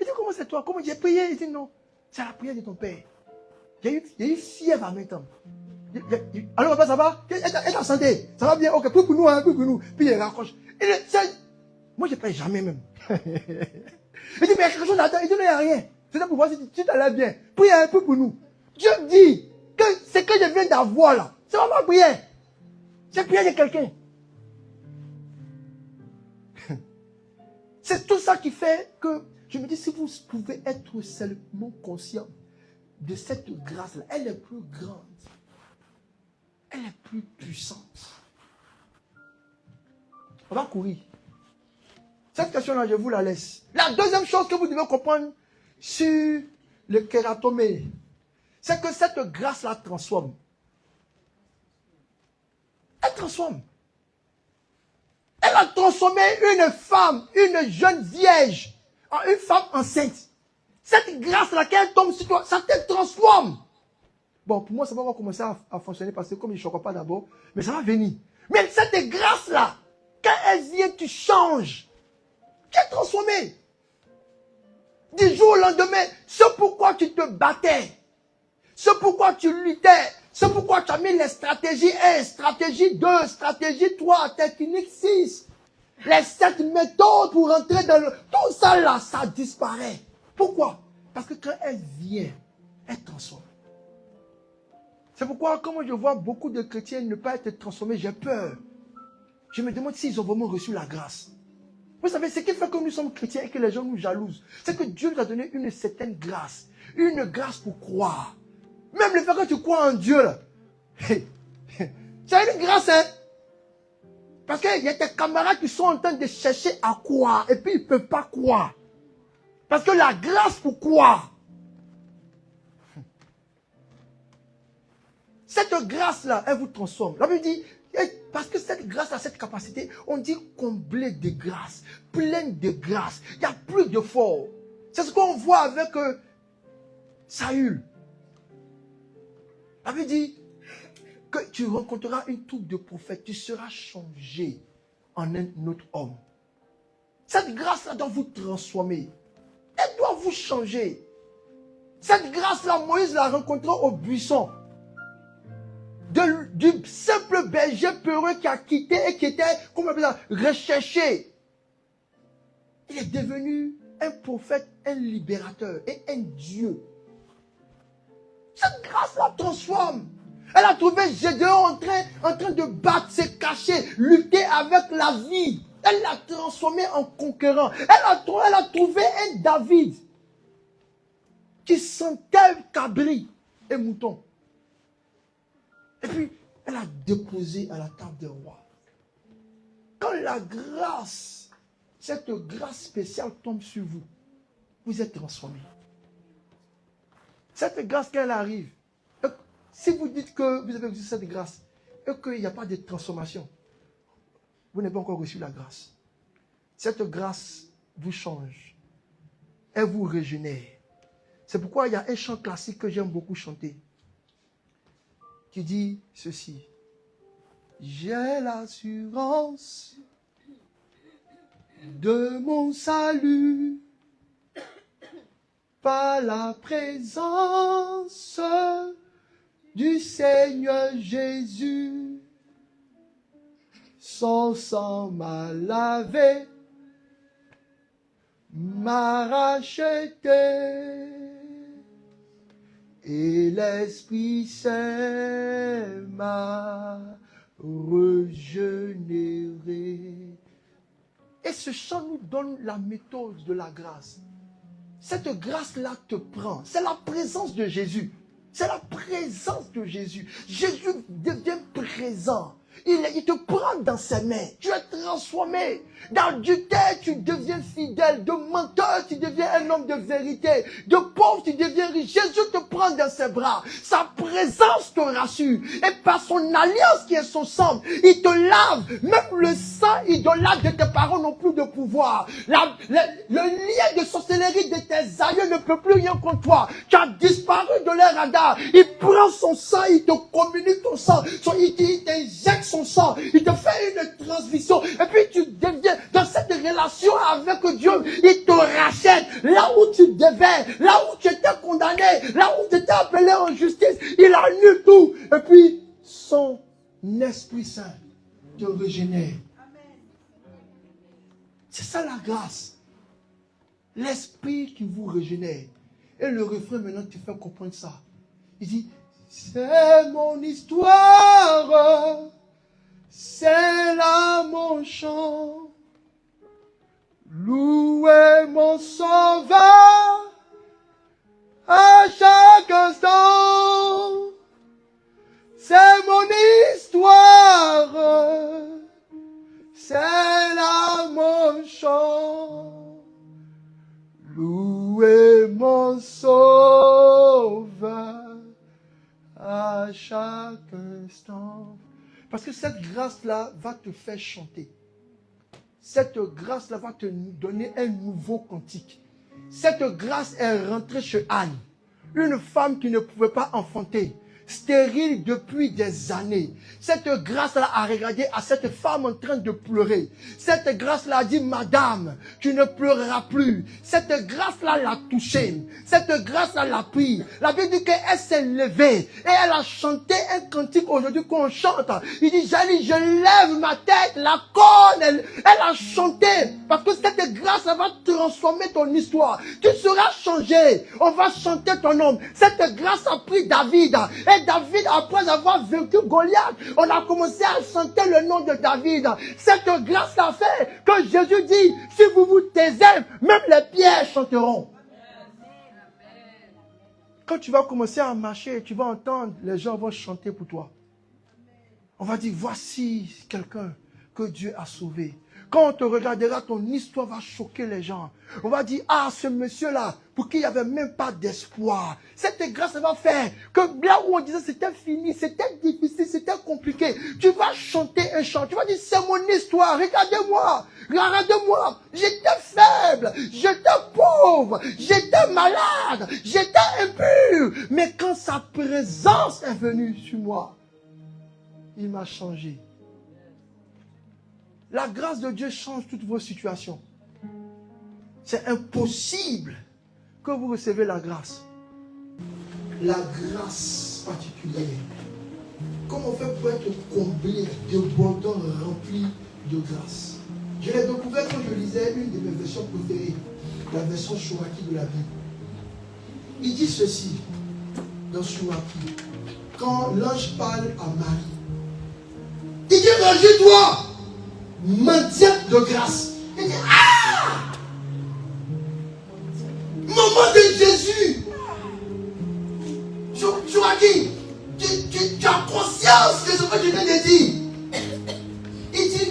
Il dit, comment c'est toi? Comment j'ai prié? Il dit, non, c'est la prière de ton père. Il y a eu fièvre en même temps. Alors, papa, ça va? Elle en santé. Ça va bien? Ok, plus pour nous, hein, plus pour nous. Puis il raccroche. Moi, je ne paye jamais même. Il dit, mais il y a quelque chose là-dedans. Il dit, non, il n'y a rien. C'est ça pour voir si tu t'allais bien. Prie un peu pour nous. Dieu dit que ce que je viens d'avoir là, c'est pas ma prière. C'est la prière de quelqu'un. C'est tout ça qui fait que je me dis, si vous pouvez être seulement conscient de cette grâce-là, elle est plus grande. Elle est plus puissante. On va courir. Cette question-là, je vous la laisse. La deuxième chose que vous devez comprendre sur le kératomé, c'est que cette grâce-là transforme. Elle transforme. Elle a transformé une femme, une jeune vierge, en une femme enceinte. Cette grâce-là, quand elle tombe sur toi, ça te transforme. Bon, pour moi, ça va commencer à fonctionner parce que comme je ne choque pas d'abord, mais ça va venir. Mais cette grâce-là, quand elle vient, tu changes. Tu es transformé. Du jour au lendemain, ce pourquoi tu te battais, ce pourquoi tu luttais, ce pourquoi tu as mis les stratégies 1, stratégie 2, stratégie 3, technique 6, les 7 méthodes pour entrer dans le... Tout ça là, ça disparaît. Pourquoi? Parce que quand elle vient, elle transforme. C'est pourquoi, comme je vois beaucoup de chrétiens ne pas être transformés, j'ai peur. Je me demande s'ils ont vraiment reçu la grâce. Vous savez, ce qui fait que nous sommes chrétiens et que les gens nous jalousent, c'est que Dieu nous a donné une certaine grâce. Une grâce pour croire. Même le fait que tu crois en Dieu, là, c'est une grâce, hein. Parce qu'il y a tes camarades qui sont en train de chercher à croire et puis ils ne peuvent pas croire. Parce que la grâce pour croire, cette grâce-là, elle vous transforme. La Bible dit, parce que cette grâce a cette capacité, on dit comblé de grâce, pleine de grâce. Il n'y a plus de fort. C'est ce qu'on voit avec Saül. La Bible dit que tu rencontreras une troupe de prophètes, tu seras changé en un autre homme. Cette grâce-là doit vous transformer. Elle doit vous changer. Cette grâce-là, Moïse l'a rencontrée au buisson. Du simple berger peureux qui a quitté et qui était, comment on appelle ça, recherché. Il est devenu un prophète, un libérateur et un Dieu. Cette grâce-là transforme. Elle a trouvé Gédéon en train de battre, se cacher, lutter avec la vie. Elle l'a transformé en conquérant. Elle a trouvé un David qui sentait cabri et mouton. Et puis, elle a déposé à la table des rois. Quand la grâce, cette grâce spéciale tombe sur vous, vous êtes transformé. Cette grâce, quand elle arrive, si vous dites que vous avez reçu cette grâce et qu'il n'y a pas de transformation, vous n'avez pas encore reçu la grâce. Cette grâce vous change. Elle vous régénère. C'est pourquoi il y a un chant classique que j'aime beaucoup chanter, qui dit ceci. J'ai l'assurance de mon salut par la présence du Seigneur Jésus. Son sang m'a lavé, m'a racheté, et l'Esprit Saint m'a régénéré. Et ce chant nous donne la méthode de la grâce. Cette grâce-là te prend. C'est la présence de Jésus. C'est la présence de Jésus. Jésus devient présent. Il te prend dans ses mains. Tu es transformé. D'adultère, tu deviens fidèle. De menteur, tu deviens un homme de vérité. De pauvre, tu deviens riche. Jésus te prend dans ses bras. Sa présence te rassure. Et par son alliance qui est son sang, il te lave. Même le sang idolâtre de tes parents n'ont plus de pouvoir. Le lien de sorcellerie de tes aïeux ne peut plus rien contre toi. Tu as disparu de leur radar. Il prend son sang, il te communique ton sang. Il t'injecte son sang, il te fait une transmission, et puis tu deviens dans cette relation avec Dieu, il te rachète là où tu devais, là où tu étais condamné, là où tu étais appelé en justice, il annule tout, et puis son Esprit Saint te régénère. C'est ça la grâce, l'Esprit qui vous régénère. Et le refrain maintenant te fait comprendre ça. Il dit, c'est mon histoire, c'est là mon chant, louez mon sauveur à chaque instant. C'est mon histoire, c'est là mon chant, louez mon sauveur à chaque instant. Parce que cette grâce-là va te faire chanter. Cette grâce-là va te donner un nouveau cantique. Cette grâce est rentrée chez Anne, une femme qui ne pouvait pas enfanter, stérile depuis des années. Cette grâce-là a regardé à cette femme en train de pleurer. Cette grâce-là a dit, Madame, tu ne pleureras plus. Cette grâce-là l'a touchée. Cette grâce-là l'a pris. La Bible dit qu'elle s'est levée et elle a chanté un cantique aujourd'hui qu'on chante. Il dit, je lève ma tête, la corne, elle a chanté. Parce que cette grâce-là va transformer ton histoire. Tu seras changé. On va chanter ton nom. Cette grâce a pris David. Et David, après avoir vaincu Goliath, on a commencé à chanter le nom de David. Cette grâce a fait que Jésus dit, si vous vous taisez, même les pierres chanteront. Quand tu vas commencer à marcher, tu vas entendre, les gens vont chanter pour toi. On va dire, voici quelqu'un que Dieu a sauvé. Quand on te regardera, ton histoire va choquer les gens. On va dire, ah, ce monsieur-là, pour qui il n'y avait même pas d'espoir. Cette grâce va faire que là où on disait c'était fini, c'était difficile, c'était compliqué, tu vas chanter un chant. Tu vas dire, c'est mon histoire, regardez-moi, regardez-moi. J'étais faible, j'étais pauvre, j'étais malade, j'étais impur. Mais quand sa présence est venue sur moi, il m'a changé. La grâce de Dieu change toutes vos situations. C'est impossible que vous recevez la grâce. La grâce particulière. Comment on fait pour être comblé, débordant, rempli de grâce? Je l'ai découvert quand je lisais une de mes versions préférées, la version Chouraki de la Bible. Il dit ceci dans Chouraki. Quand l'ange parle à Marie, il dit, réjouis-toi, mendiante de grâce. Il dit, ah! Maman de Jésus. Chouraki, tu as conscience de ce que je viens de dire. Il dit,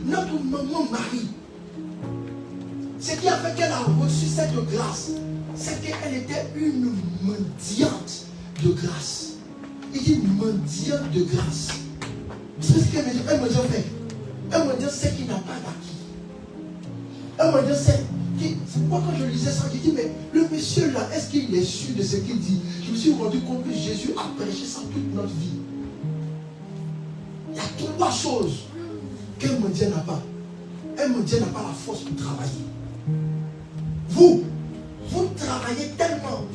notre maman Marie, ce qui a fait qu'elle a reçu cette grâce, c'est qu'elle était une mendiante de grâce. Il dit mendiante de grâce. Vous savez ce qu'elle me dit? Un mendiant fait. Un mendiant sait qu'il n'a pas d'acquis. Un mendiant sait. Moi, quand je lisais ça, j'ai dit, mais le monsieur là, est-ce qu'il est sûr de ce qu'il dit? Je me suis rendu compte que Jésus a prêché ça toute notre vie. Il y a trois choses qu'un mendiant n'a pas. Un mendiant n'a pas la force pour travailler. Vous travaillez tellement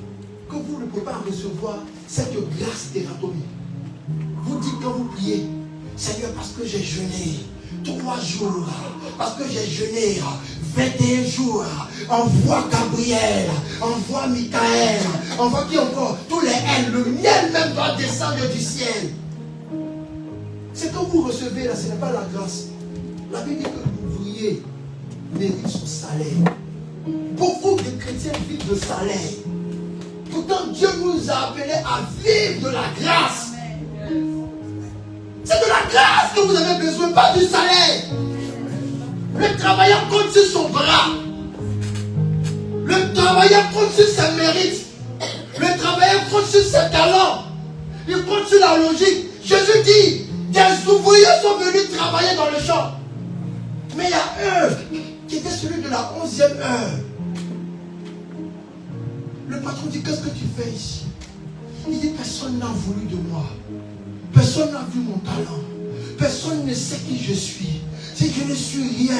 que vous ne pouvez pas recevoir cette grâce thérapeutique. Vous dites quand vous priez, Seigneur, parce que j'ai jeûné 3 jours, parce que j'ai jeûné 21 jours, envoie Gabriel, envoie Michael, envoie qui encore? Tous les ailes, le miel même doit descendre du ciel. C'est quand vous recevez là, ce n'est pas la grâce. La Bible dit que l'ouvrier mérite son salaire. Beaucoup de chrétiens vivent de salaire. Pourtant, Dieu nous a appelés à vivre de la grâce. C'est de la grâce que vous avez besoin, pas du salaire. Le travailleur compte sur son bras. Le travailleur compte sur ses mérites. Le travailleur compte sur ses talents. Il compte sur la logique. Jésus dit, des ouvriers sont venus travailler dans le champ. Mais il y a un qui était celui de la 11e heure. Le patron dit, qu'est-ce que tu fais ici? Il dit, personne n'a voulu de moi. Personne n'a vu mon talent. Personne ne sait qui je suis. C'est que je ne suis rien.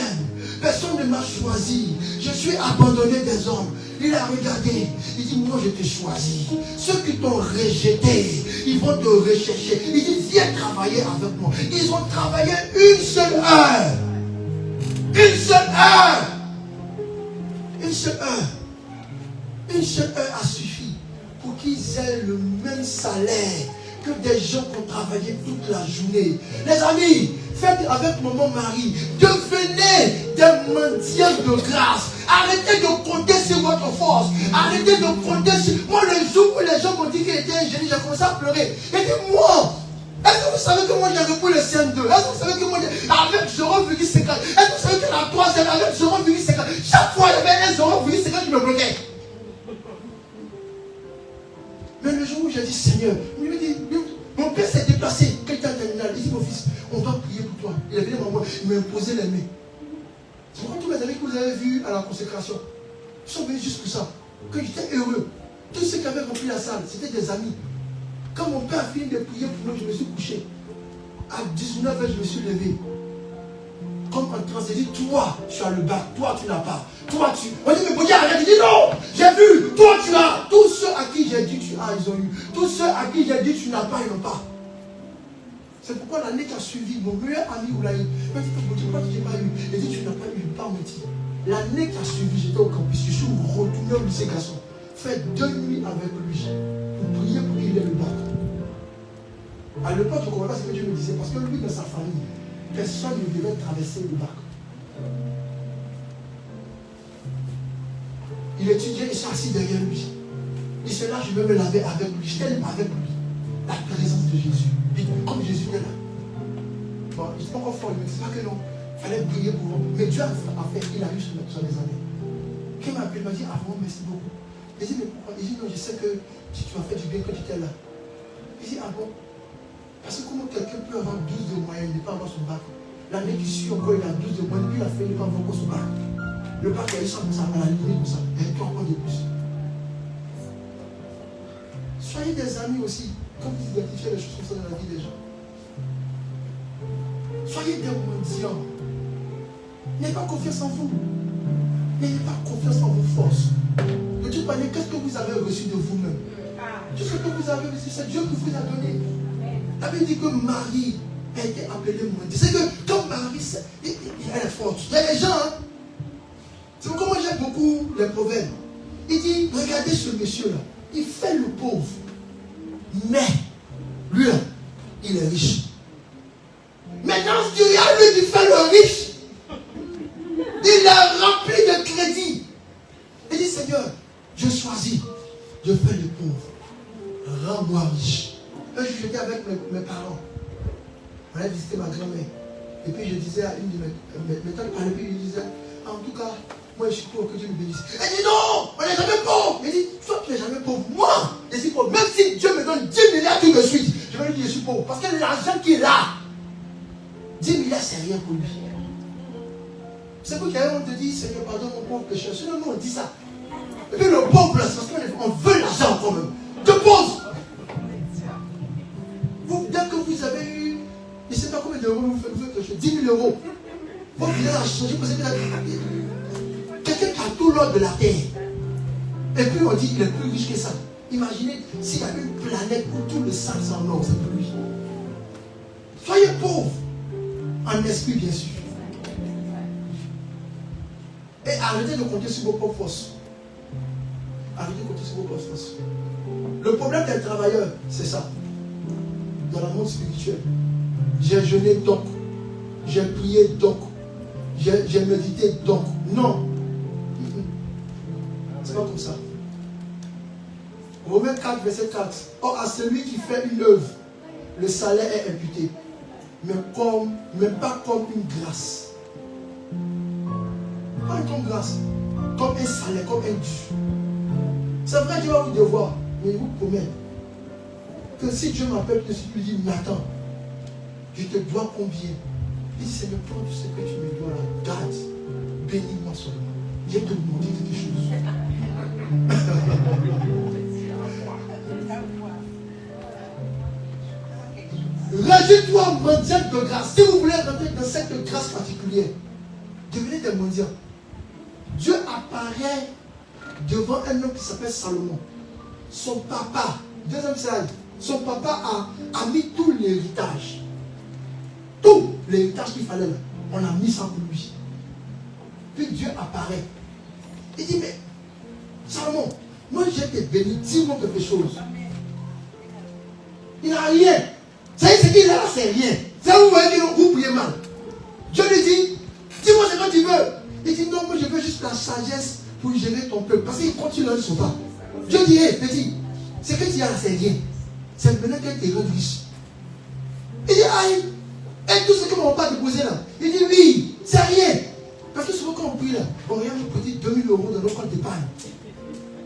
Personne ne m'a choisi. Je suis abandonné des hommes. Il a regardé. Il dit, moi je t'ai choisi. Ceux qui t'ont rejeté, ils vont te rechercher. Il dit, viens travailler avec moi. Ils ont travaillé une seule heure. Une seule heure. Une seule heure. Une seule heure a suffi pour qu'ils aient le même salaire que des gens qui ont travaillé toute la journée. Les amis, faites avec maman Marie. Devenez des mendiants de grâce. Arrêtez de compter sur votre force. Arrêtez de compter sur... Moi, le jour où les gens m'ont dit qu'il était un génie, j'ai commencé à pleurer. Et dit, moi, est-ce que vous savez que moi j'ai repris le CM2? Est-ce que vous savez que moi avec 0,50? Est-ce que vous savez que la troisième avec 0,50? Chaque fois il y avait un 0,50 qui me bloquait. Mais le jour où j'ai dit Seigneur, il me dit, mon père s'est déplacé, quelqu'un terminal. Il dit, mon fils, on doit prier pour toi. Il est venu à moi, il m'a imposé les mains. C'est pourquoi tous mes amis que vous avez vus à la consécration sont venus juste pour ça. Que j'étais heureux. Tous ceux qui avaient rempli la salle, c'était des amis. Quand mon père a fini de prier pour nous, je me suis couché. À 19h, je me suis levé. Comme en train de dire, toi, tu as le bac, toi, tu n'as pas. Toi, tu... On dit, mais Bouddha, arrête. Il dit, non, j'ai vu, toi, tu as. Tous ceux à qui j'ai dit, tu as, ils ont eu. Tous ceux à qui j'ai dit, tu n'as pas, ils n'ont pas. C'est pourquoi l'année qui a suivi, mon meilleur ami Oulaï m'a dit, pourquoi tu n'as pas eu? Il dit, tu n'as pas eu, pas métier. L'année qui a suivi, j'étais au campus, je suis retourné au lycée garçon. Fait 2 nuits avec lui pour prier pour qu'il ait le bac. À l'époque, je ne comprenais pas ce que Dieu me disait, parce que lui, dans sa famille, personne ne devait traverser le bac. Il étudiait, il s'est assis derrière lui. Il se lâche, je vais me laver avec lui. J'étais avec lui. La présence de Jésus. Et comme Jésus était là. Bon, il n'était pas encore fort, il ne me disait pas que non. Il fallait prier pour vous. Mais Dieu a fait, il a eu sur les années. Quand il m'a appelé, il m'a dit, ah bon, merci beaucoup. Il dit, mais pourquoi? Il dit, non, je sais que tu m'as fait du bien quand tu étais là. Il dit, ah bon? Parce que comment quelqu'un peut avoir 12 de moyenne et ne pas avoir son bac? L'année qui suit encore, il a 12 de moyenne, puis il a fait, il va avoir encore son bac. Le bac, il a eu ça comme ça, à la limite comme ça. Il y a encore de plus. Soyez des amis aussi, quand vous identifiez les choses comme ça dans la vie des gens. Soyez des mendiants. N'ayez pas confiance en vous. N'ayez pas confiance en vos forces. De toute manière, qu'est-ce que vous avez reçu de vous-même? Tout ce que vous avez reçu, c'est Dieu qui vous a donné. La Bible dit que Marie a été appelée mendiante. C'est que quand Marie, elle est forte. Il y a des gens, hein. C'est pourquoi moi j'aime beaucoup les proverbes. Il dit, regardez ce monsieur-là. Il fait le pauvre. Mais, lui là, il est riche. Maintenant, Dieu a lui qui fait le riche. Il est rempli de crédit. Il dit, Seigneur, je choisis. Je fais le pauvre. Rends-moi riche. Un jour, j'étais avec mes parents. On allait visiter ma grand-mère. Et puis je disais à une de mes tantes, et puis je disais, en tout cas, moi je suis pauvre, que Dieu me bénisse. Elle dit non, on n'est jamais pauvre. Elle dit, toi tu n'es jamais pauvre. Moi, je suis pauvre. Même si Dieu me donne 10 milliards tout de suite, je vais lui dire je suis pauvre. Parce que l'argent qu'il est là, 10 milliards c'est rien pour lui. C'est pour qu'on te dit, Seigneur, pardonne mon pauvre pécheur. Sinon, nous on dit ça. Et puis le pauvre, c'est parce qu'on veut l'argent quand même. De pauvre. Vous, dès que vous avez eu, je ne sais pas combien d'euros vous faites quelque chose, 10 000 euros. Vous venez à changer, vous avez quelqu'un qui a tout l'or de la terre. Et puis on dit qu'il est plus riche que ça. Imaginez s'il y a une planète où tout le sang c'est en or, c'est pour lui. Soyez pauvres. En esprit, bien sûr. Et arrêtez de compter sur vos propres forces. Arrêtez de compter sur vos propres forces. Le problème des travailleurs, c'est ça. Dans le monde spirituel. J'ai jeûné donc. J'ai prié donc. J'ai médité donc. Non. C'est pas comme ça. Romains 4, verset 4. Or, à celui qui fait une œuvre, le salaire est imputé. Mais pas comme une grâce. Pas comme grâce. Comme un salaire, comme un dû. C'est vrai, Dieu va vous devoir. Mais il vous promet que si Dieu m'appelle, que si tu lui dis, Nathan, je te dois combien? Il dit, Seigneur, prends tout ce que tu me dois là. Garde. Bénis-moi seulement. Je vais te demander quelque chose. Réjouis-toi, mendiant de grâce. Si vous voulez rentrer dans cette grâce particulière, devenez des mendiants. Dieu apparaît devant un homme qui s'appelle Salomon. Son papa, deuxième slide, son papa a mis tout l'héritage. Tout l'héritage qu'il fallait là. On a mis ça pour lui. Puis Dieu apparaît. Il dit, mais Salomon, moi j'ai été béni, dis-moi quelque chose. Il n'a rien. Vous savez, ce qu'il a là, c'est rien. Ça, vous voyez que vous priez mal. Dieu lui dit, dis-moi ce que tu veux. Il dit, non, moi je veux juste la sagesse pour gérer ton peuple. Parce qu'il continue dans son pas. Dieu dit, hé, petit, ce que tu as là, c'est rien. C'est maintenant qu'elle te rend riche. Il dit, aïe, et tout ce que mon père te posait là. Il dit, oui, c'est rien. Parce que souvent quand on prie là, on regarde nous petit 2000 euros dans notre compte d'épargne.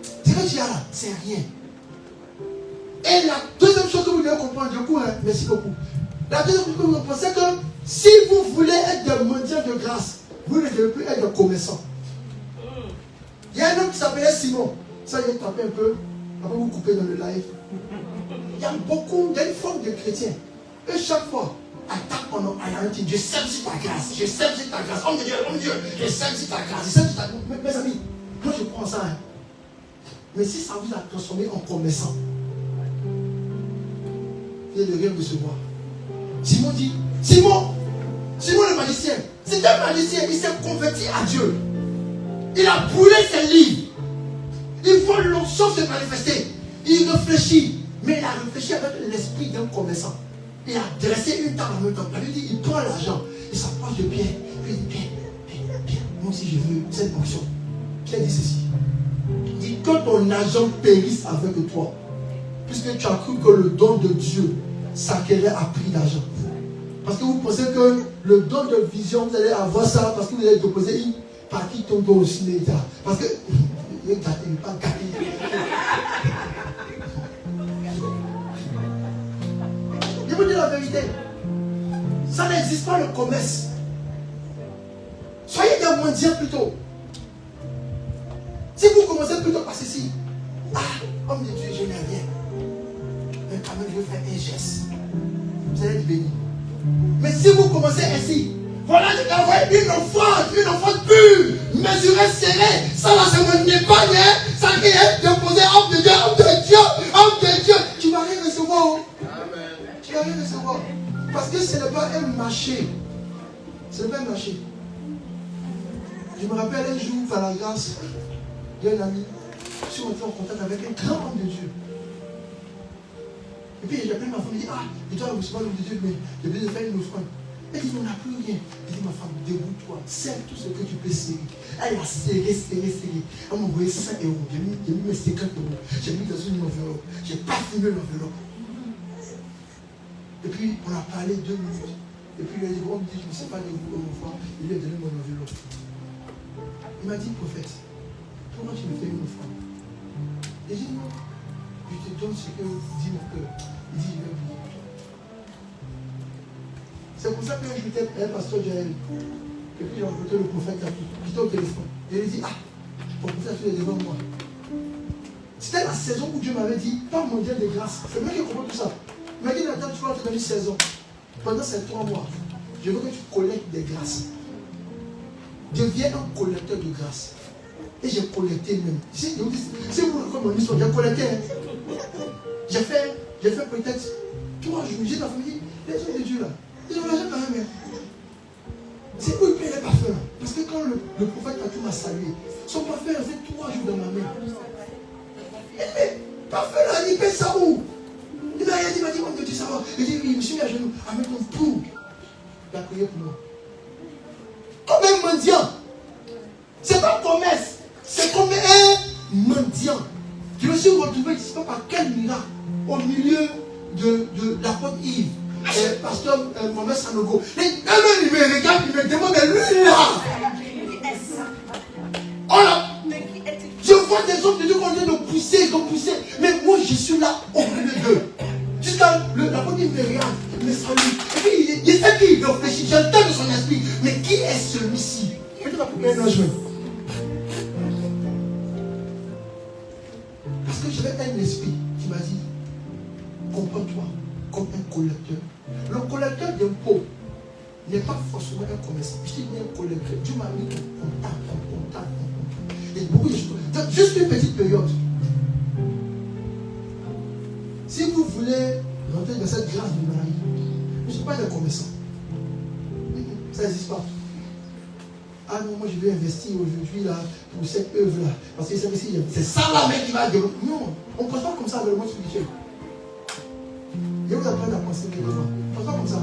Ce que tu as là, c'est rien. Et la deuxième chose que vous devez comprendre, du coup, merci beaucoup. La deuxième chose que vous comprenez, c'est que si vous voulez être des mendiants de grâce, vous ne devez plus être des commerçants. Il y a un homme qui s'appelait Simon. Ça, il est tapé un peu. Après, vous coupez dans le live. Il y a une forme de chrétiens. Et chaque fois, attaque mon nom, je saisis ta grâce, je saisis ta grâce. Oh mon Dieu, je saisis ta grâce, je saisis ta grâce. Mes amis, moi je prends ça. Mais si ça vous a transformé en commerçant, vous allez rien recevoir. Simon dit, Simon le magicien, c'est un magicien, il s'est converti à Dieu. Il a brûlé ses livres. Il faut l'onction se manifester. Il réfléchit, mais il a réfléchi avec l'esprit d'un commerçant. Il a dressé une table en même temps. Il dit, il prend l'argent, il s'approche de Pierre. Puis il dit, Pierre, moi aussi je veux cette onction. Pierre dit ceci. Il dit, que ton argent périsse avec toi, puisque tu as cru que le don de Dieu s'acquérait à prix d'argent. Parce que vous pensez que le don de vision, vous allez avoir ça parce que vous allez déposer une partie de ton don au cinéma. Parce que, il n'est pas gâté. Je vous dis la vérité. Ça n'existe pas le commerce. Soyez des mendiants plutôt. Si vous commencez plutôt par ceci, homme de Dieu, je n'ai rien. Mais quand même, je vais faire un geste. Vous allez être bénis. Mais si vous commencez ainsi, voilà, je t'ai envoyé une offrande pure, mesurée, serrée. Ça là, c'est mon épargne, ça qui est déposé, homme de Dieu. Tu ne vas rien recevoir. Tu ne vas rien recevoir. Parce que ce n'est pas un marché. Ce n'est pas un marché. Je me rappelle un jour, par la grâce, il y a un ami, je suis entré en contact avec un grand homme de Dieu. Et puis j'appelle ma femme, il dit, je dois recevoir l'homme de Dieu, mais j'ai besoin de faire une offrande. Elle dit, on n'a plus rien. Elle dit, ma femme, dégoûte-toi, serre tout ce que tu peux serrer. Elle a serré. Elle m'a envoyé 5 euros. J'ai mis mes 50 euros. J'ai mis dans une enveloppe. J'ai parfumé l'enveloppe. Et puis on a parlé 2 minutes. Et puis il a dit, je ne sais pas de vous, il lui a donné mon enveloppe. Il m'a dit, prophète, comment tu me fais une offrande? Et j'ai dit, non, je te donne ce que dit mon cœur. Il dit, je vais prier pour toi. C'est pour ça que j'étais un pasteur Jaël. Et puis j'ai rencontré le prophète Katou. J'étais au téléphone. Et il dit, ah, ton prophète est devant moi. C'était la saison où Dieu m'avait dit, pas mondial de grâce. C'est moi qui comprends tout ça. Il m'a dit, Nathan, tu vas te donner 16 ans. Pendant ces 3 mois, je veux que tu collectes des grâces. Deviens un collecteur de grâces. Et j'ai collecté même. Si vous racontez mon histoire, j'ai collecté. J'ai fait peut-être 3 jours. J'ai la famille, les gens de Dieu là, ils ont l'argent quand même. C'est où il paye les parfums. Parce que quand le prophète Katou m'a salué, son parfum a fait 3 jours dans ma main. Il dit, mais parfum là, il paye ça où? Il m'a dit, on te dit ça va. Il dit, oui, je me suis mis à genoux. Amène ton tout. Il a prié pour moi. Comme un mendiant. C'est pas un commerce. C'est comme un mendiant. Je me suis retrouvé, je ne sais pas par quel miracle, au milieu de l'apôtre Yves, pasteur Mohamed Sanogo. Il me regarde, il me demande, mais lui là. Je vois des hommes de Dieu qui ont de pousser, mais moi je suis là au milieu d'eux. Jusqu'à l'apôtre Yves me regarde, il me salue. Et puis il sait qu'il réfléchit, j'entends de son esprit, mais qui est celui-ci? Parce que j'avais un esprit qui m'a dit, comprends-toi comme un collecteur. Le collecteur d'impôts n'est pas forcément un commerçant. Je dis un collecteur. Dieu m'a mis en contact. Et beaucoup de choses. Juste une petite période. Si vous voulez rentrer dans cette grâce de Marie, je ne suis pas un commerçant. Ça n'existe pas. Ah non, moi je vais investir aujourd'hui là pour cette œuvre là. Parce que c'est ça la main qui va développer. Non, on ne pense pas comme ça dans le monde spirituel. Je vais vous apprendre à penser quelque chose. On ne pense pas comme ça.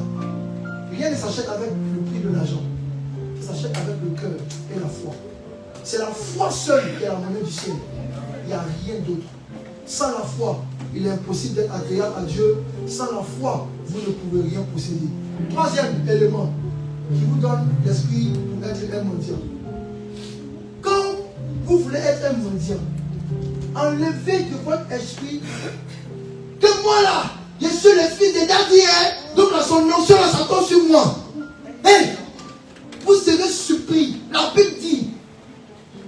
Rien ne s'achète avec le prix de l'argent. Ça s'achète avec le cœur et la foi. C'est la foi seule qui est la monnaie du ciel. Il n'y a rien d'autre. Sans la foi, il est impossible d'être agréable à Dieu. Sans la foi, vous ne pouvez rien posséder. Troisième élément qui vous donne l'esprit pour être un mendiant. Quand vous voulez être un mendiant, enlevez de votre esprit que moi là, je suis le fils de David, donc la son notion là, ça tombe sur moi. Hey, vous serez surpris. La Bible dit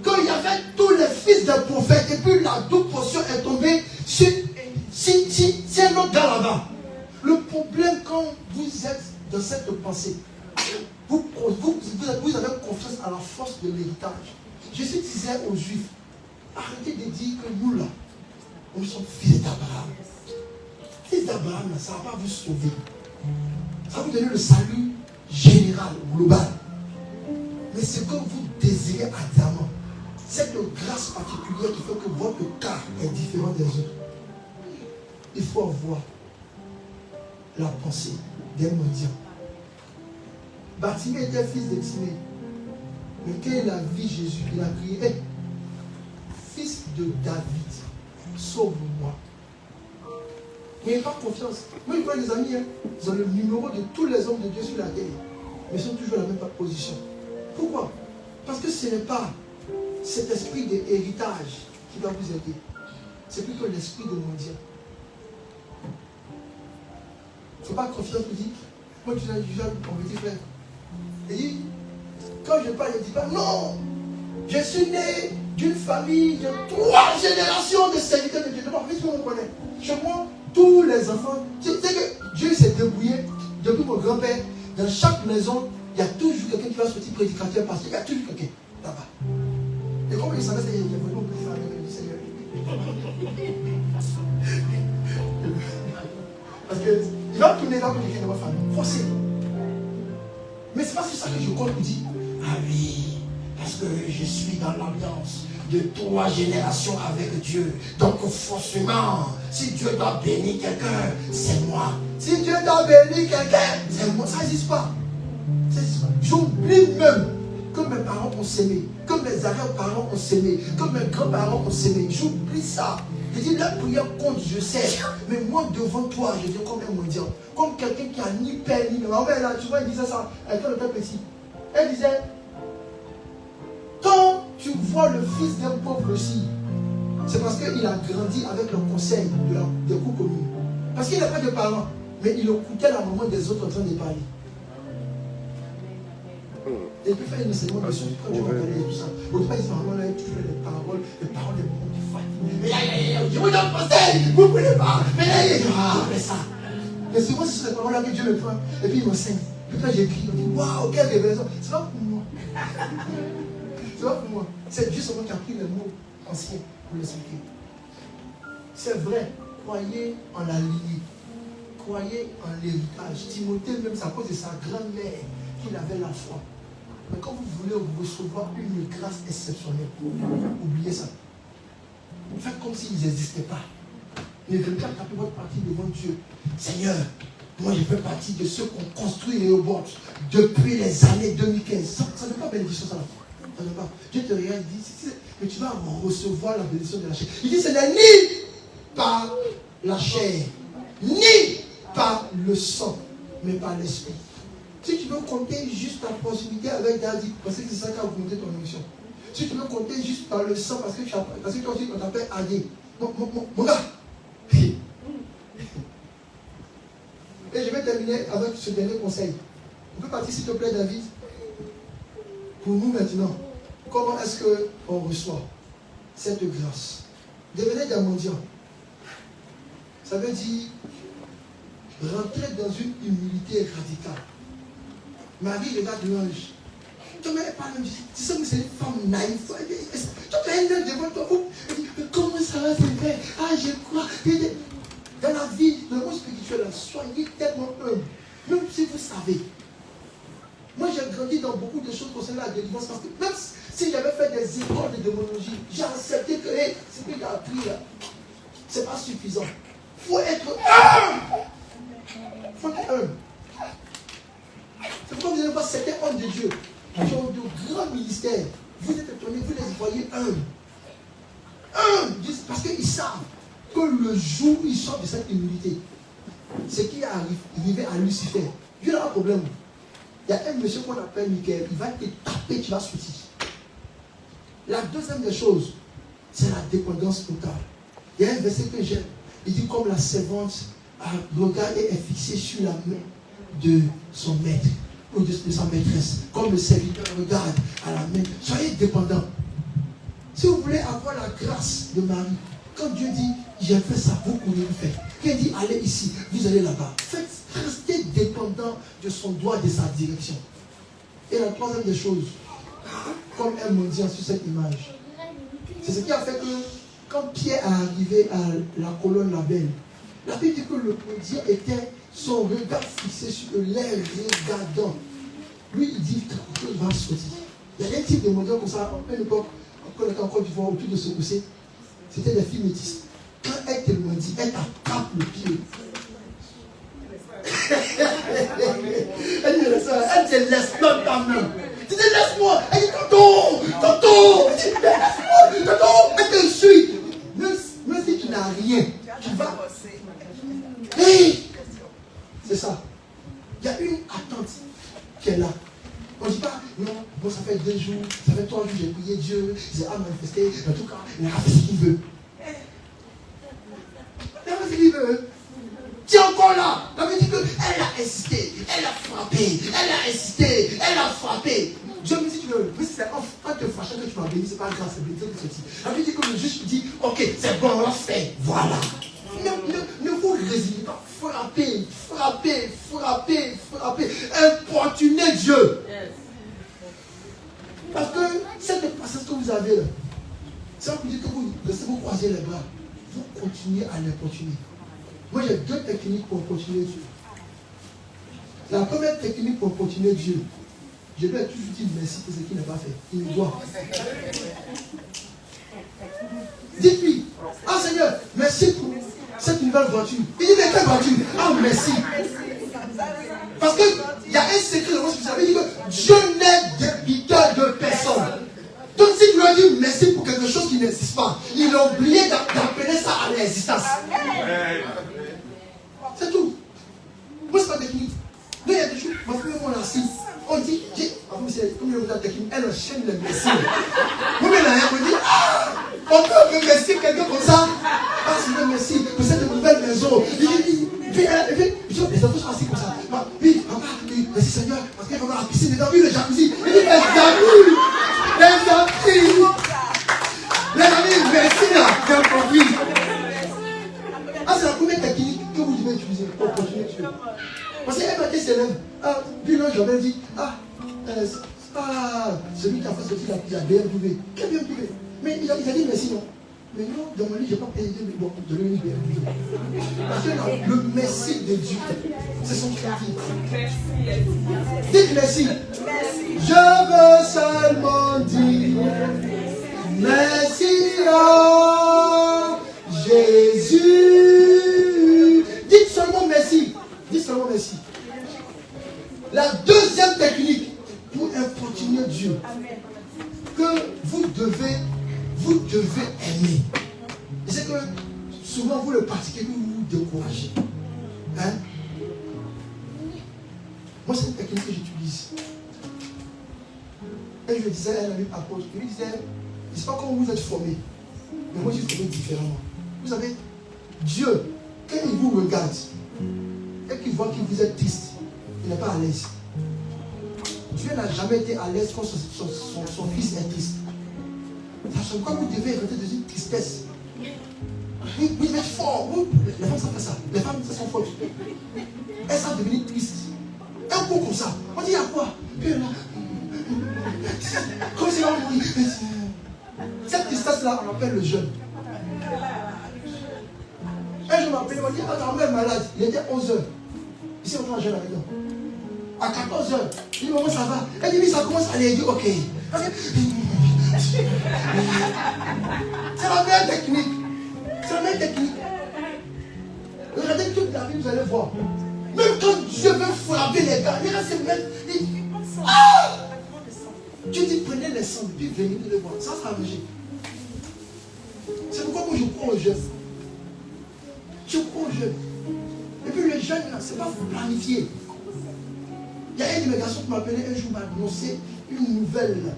qu'il y avait tous les fils des prophètes et puis la double portion est tombée sur un autre gars là-bas. Le problème quand vous êtes dans cette pensée, vous avez confiance à la force de l'héritage. Jésus disait aux Juifs, arrêtez de dire que nous là, nous sommes fils d'Abraham. Fils d'Abraham, ça ne va pas vous sauver. Ça va vous donner le salut général, global. Mais ce que vous désirez ardemment, cette grâce particulière qui fait que votre cas est différent des autres. Il faut avoir la pensée d'un mendiant. Bartimée était fils de Timée. Mais quand il a vu Jésus, il a crié, hey, fils de David, sauve-moi. Mais il n'a pas confiance. Moi, je vois des amis, ils ont le numéro de tous les hommes de Dieu sur la terre. Mais ils sont toujours à la même position. Pourquoi? Parce que ce n'est pas cet esprit d'héritage qui va vous aider. C'est plutôt l'esprit de mendiant. Il ne faut pas confiance, me dit, moi tu as déjà mon petit frère. Il dit, quand je parle, il ne dit pas, non, je suis né d'une famille de 3 générations de serviteurs de Dieu. D'abord, qu'est-ce qu'on connaît? Chez moi, tous les enfants, tu sais que Dieu s'est débrouillé depuis mon grand-père. Dans chaque maison, il y a toujours quelqu'un qui va sortir prédicateur parce qu'il y a toujours quelqu'un là-bas. Et comme il savait, c'est qu'il y a vraiment plus de avec le Seigneur. Parce qu'il va tourner là pour quelqu'un de ma famille. Forcé. Mais c'est pas sur ça que je compte pour dire, ah oui, parce que je suis dans l'alliance de 3 générations avec Dieu. Donc forcément, si Dieu doit bénir quelqu'un, c'est moi. Si Dieu doit bénir quelqu'un, c'est moi. Ça n'existe pas. J'oublie même que mes parents ont s'aimé, que mes arrière-parents ont s'aimé, que mes grands-parents ont s'aimé. J'oublie ça. Je dis, la prière compte, je sais. Mais moi, devant toi, je viens comme un mendiant. Comme quelqu'un qui a ni père ni mère. Ma mère, là, tu vois, elle disait ça. Elle était petit. Elle disait, quand tu vois le fils d'un pauvre aussi, c'est parce qu'il a grandi avec le conseil des coups communs. Parce qu'il n'a pas de parents, mais il écoutait la maman des autres en train de parler. Et puis faire une enseignement de son quand tu vas parler et tout ça. Au départ, il parle là, tu fais les paroles des mamans qui fatiguent. Je vous donne conseil, vous ne pouvez pas. Mais ça. Mais souvent, c'est sur les paroles là que Dieu me prend. Et puis il m'enseigne. Puis quand j'écris, on dit waouh, quelle révélation. C'est pas pour moi. C'est pas pour moi. C'est Dieu seulement qui a pris les mots anciens pour l'expliquer. C'est vrai. Croyez en la lignée. Croyez en l'héritage. Timothée, même, c'est à cause de sa grand-mère qu'il avait la foi. Mais quand vous voulez recevoir une grâce exceptionnelle, oubliez ça. Vous faites comme s'ils n'existaient pas. Ne venez pas taper votre partie devant Dieu. Seigneur, moi je fais partie de ceux qui ont construit les robots depuis les années 2015. Ça n'est pas bénédiction, ça. Ça n'est pas. Dieu te regarde et dit, mais tu vas recevoir la bénédiction de la chair. Il dit, ce n'est ni par la chair, ni par le sang, mais par l'esprit. Si tu veux compter juste ta possibilité avec Daddy, parce que c'est ça qui a augmenté ton émission. Si tu veux compter juste par le sang, parce que toi aussi on t'appelle Adé. Mon gars. Et je vais terminer avec ce dernier conseil. On peut partir s'il te plaît David. Pour nous maintenant, comment est-ce qu'on reçoit cette grâce? Devenez des mendiants. Ça veut dire rentrer dans une humilité radicale. Marie regarde l'ange. Tu ne pas l'ange. Tu sais que c'est une femme naïve. Tu mets un ange devant toi. Comment ça va se faire? Ah, je crois. Dans la vie, dans le monde spirituel, soyez tellement humble. Même si vous savez. Moi, j'ai grandi dans beaucoup de choses concernant la délivrance. Parce que même si j'avais fait des écoles de démonologie, j'ai accepté que ce que j'ai appris là, ce n'est pas suffisant. Il faut être humble. Il faut être humble. C'est pourquoi vous allez voir certains hommes de Dieu qui ont de grands ministères. Vous êtes étonnés, vous les voyez humbles. Humbles, parce qu'ils savent que le jour où ils sortent de cette humilité, ce qui est arrivé à Lucifer, Dieu n'a pas de problème. Il y a un monsieur qu'on appelle Michael, il va te taper, tu vas sortir. La deuxième des choses, c'est la dépendance totale. Il y a un verset que j'aime. Il dit comme la servante regarde et est fixée sur la main de son maître ou de sa maîtresse, comme le serviteur regarde à la main. Soyez dépendants. Si vous voulez avoir la grâce de Marie, quand Dieu dit j'ai fait ça, vous pouvez le faire. Quand il dit allez ici, vous allez là-bas. Restez dépendant de son doigt, de sa direction. Et la troisième des choses, comme un mendiant sur cette image, c'est ce qui a fait que quand Pierre est arrivé à la colonne La Belle, la Bible dit que le mendiant était son regard fixé sur l'air regardant. Lui, il dit quelque chose va sortir. Il y a un type de mendiant comme ça, à une époque, quand on était encore du vent autour de ce gousset, c'était des filles métisses. Quand elle te mendie, elle t'attrape le pied. Elle te laisse pas ta main. Tu dis laisse-moi. Elle dit tonton. Elle dit laisse-moi. Tonton, elle te suit. Même si tu n'as rien, tu vas. Hey! C'est ça. Il y a une attente qui est là. On ne dit pas, non, bon, ça fait 2 jours, ça fait 3 jours, j'ai prié Dieu, il a manifesté, en tout cas, il a fait ce qu'il veut. Il a fait ce qu'il veut. Tu es encore là. La Bible dit qu'elle a insisté, elle a frappé, elle a insisté, elle a frappé. Dieu me dit, mais c'est en te fâchant que tu m'as béni, c'est pas grave, c'est béni que c'est. La Bible dit que le juge dit, ok, c'est bon, on l'a fait, voilà. Ne vous résignez pas, frappez, frappez, frappez, frappez, importunez Dieu. Parce que cette patience que vous avez là, c'est là que vous dites que vous croisez les bras, vous continuez à l'importuner. Moi j'ai 2 techniques pour importuner Dieu. La première technique pour importuner Dieu, je lui ai toujours dit merci pour ce qu'il n'a pas fait. Il me doit. Dites-lui, ah Seigneur, merci pour cette nouvelle voiture. Il dit, mais quelle voiture? Ah, merci. Parce qu'il y a un secret de votre spécialité, il dit que Dieu n'est débiteur de personne. Donc si tu lui as dit merci pour quelque chose qui n'existe pas, il a oublié d'appeler ça à l'existence. C'est tout. Moi, c'est pas technique. Là, il y a des choses, ma fille, on l'a assis. On dit, comme je vous ai dit, elle enchaîne les messies. Vous me l'avez dit, on peut remercier quelqu'un comme ça. Ah, Seigneur, merci pour cette nouvelle maison. Les enfants sont assis comme ça. Oui, papa, merci Seigneur, parce qu'il va avoir la piscine dedans, oui, le jacuzzi. Il dit, les amis, merci là, j'ai compris. Ah, c'est la première technique que vous devez utiliser pour continuer de tuer. Parce qu'elle m'a dit, c'est l'homme. Ah, puis là, j'avais dit, celui qui a fait ceci, il a bien prouvé. Quel bien prouvé? Mais il a dit merci, non. Mais non, dans mon lit, je n'ai pas payé, mais bon, je l'ai mis bien prouvé. Parce que le merci de Dieu, c'est son créatif. Dites merci. Je veux seulement dire merci à Jésus. Dites seulement merci. Dites seulement merci. La deuxième technique pour importuner Dieu, que vous devez aimer. Et c'est que souvent vous le pratiquez, vous vous découragez. Hein? Moi, c'est une technique que j'utilise. Et je disais à un ami apôtre, je lui disais, c'est pas comme vous êtes formé, mais moi je suis formé différemment. Vous savez, Dieu, quand il vous regarde et qu'il voit que vous êtes triste, il n'est pas à l'aise. Dieu n'a jamais été à l'aise quand son fils est triste. C'est pourquoi vous devez rentrer dans une tristesse. Vous devez être fort. Les femmes, ça fait ça. Les femmes, ça sont fortes. Elles sont devenues tristes. Un coup comme ça. On dit à quoi? Comme si on mourit. Cette tristesse-là, on appelle le jeûne. Un jour, on m'a appelé, on m'a dit, ah, ta mère est malade. Il était 11h. Ici, on prend un jeûne avec nous. À 14h, il dit, maman, ça va. Elle dit, oui, ça commence à aller. Il dit, ok. C'est la meilleure technique. C'est la meilleure technique. Regardez toute la vie, vous allez voir. Même quand Dieu veut frapper les gars, les gars se mettent. Dieu dit, prenez les sangs, puis venez de les voir. Ça a marché. C'est pourquoi moi je crois aux jeunes. Je crois aux jeunes. Et puis les jeunes, ce n'est pas pour planifier. Il y a un de mes garçons qui m'appelait un jour, m'a annoncé une nouvelle.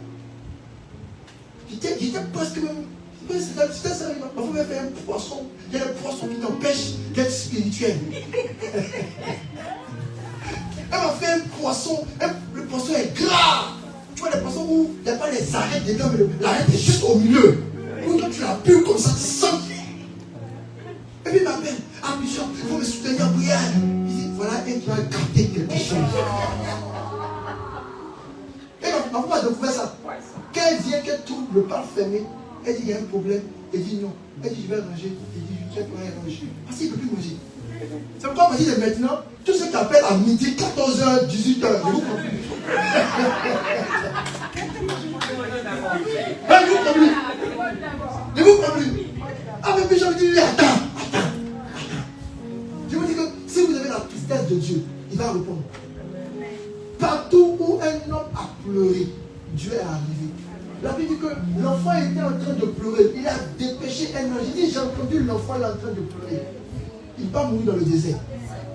J'étais presque même. C'était ça, ma femme m'a fait un poisson. Il y a un poisson qui t'empêche d'être spirituel. Elle m'a fait un poisson. Le poisson est gras. Tu vois, les poissons où il n'y a pas les arêtes dedans, mais l'arête est juste au milieu. Quand tu la pures comme ça, tu sens. Et puis il m'appelle. Ah, Bishop, il faut me soutenir en prière. Il dit, voilà un qui va capter quelque chose. Et ma femme a découvert ça. Quand elle vient, qu'elle trouve le parc fermé, elle dit, il y a un problème. Elle dit non. Elle dit, je vais manger. Elle dit, je ne peux rien manger. Parce qu'il ne peut plus manger. C'est pourquoi à partir de maintenant, tout ce qui appelle à midi, 14h, 18h, ne vous prend plus. Ne vous prend plus. Ah, mais je me dis, attends. Je vous dis que si vous avez la tristesse de Dieu, il va répondre. Partout où un homme a pleuré, Dieu est arrivé. La Bible dit que l'enfant était en train de pleurer. Il a dépêché un ange. Il dit, j'ai entendu l'enfant est en train de pleurer. Il va mourir dans le désert.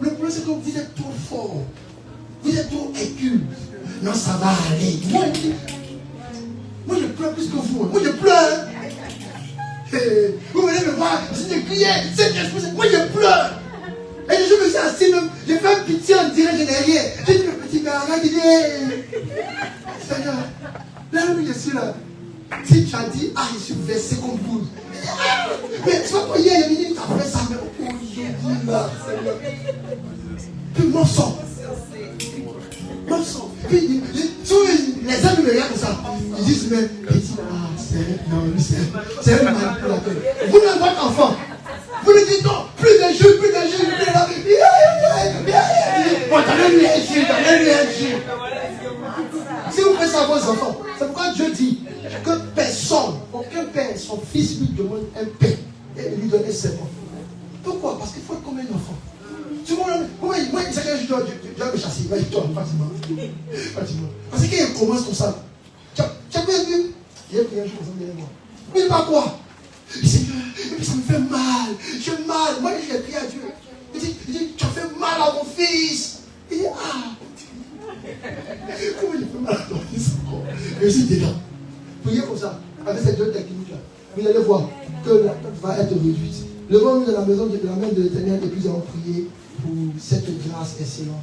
Le problème, c'est que vous êtes trop fort. Vous êtes trop aigu. Non, ça va aller. Moi, je pleure plus que vous. Moi, je pleure. Vous venez me voir, je crié, c'est responsable. Moi, je pleure. Et je me suis assis, même, j'ai fait un pitié en direct, je n'ai rien. J'ai dit, le petit gars, il dit, Seigneur, là où je suis là, si tu as dit, ah, je suis versé comme boule. Mais tu vois, hier, il dit, tu as fait ça, mais aujourd'hui, là, Seigneur. Puis, mon sang. Mon sang. Puis, les amis me regardent comme ça. Ils disent, mais, c'est un manipulateur. Vous n'avez pas d'enfant. Vous lui dites non, plus de jus, plus de jus. Bon, t'as même réagi. Si vous faites ça à vos enfants, c'est pourquoi Dieu dit que personne, aucun père, son fils lui demande un pain et lui donne un serment. Pourquoi? Parce qu'il faut être comme un enfant. Tout le monde, moi, chacun, je dois me chasser. Moi, je dois, facilement. Parce qu'il commence comme ça. Tu as bien vu? Il y a un jour comme ça derrière moi. Mais pas quoi? Seigneur, ça me fait mal. J'ai mal. Moi, j'ai crié à Dieu. Il dit, tu as fait mal à mon fils. Il dit, ah. Comment il fait mal à ton fils? Je suis dedans. Priez comme ça, avec ces deux techniques-là. Vous allez voir que la tête va être réduite. Levons-nous de la maison de la main de l'Éternel et puis nous allons prier pour cette grâce excellente.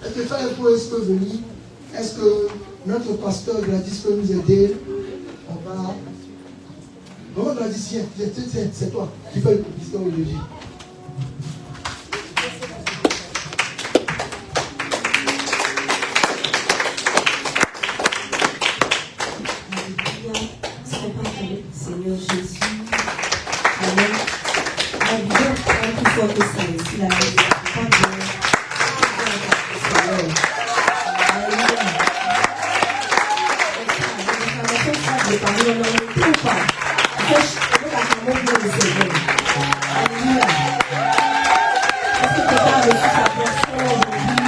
Est-ce que frère peut venir? Est-ce que notre pasteur Gladys peut nous aider? On va. Maman Gladys, c'est toi qui fais le publicité aujourd'hui. Seigneur Jésus. Amen. La vie est plus forte que ça ici. La vie est pas bien. Alléluia. Les paroles ne nous trouvent pas. Alléluia. Est-ce que tu as reçu sa personne aujourd'hui?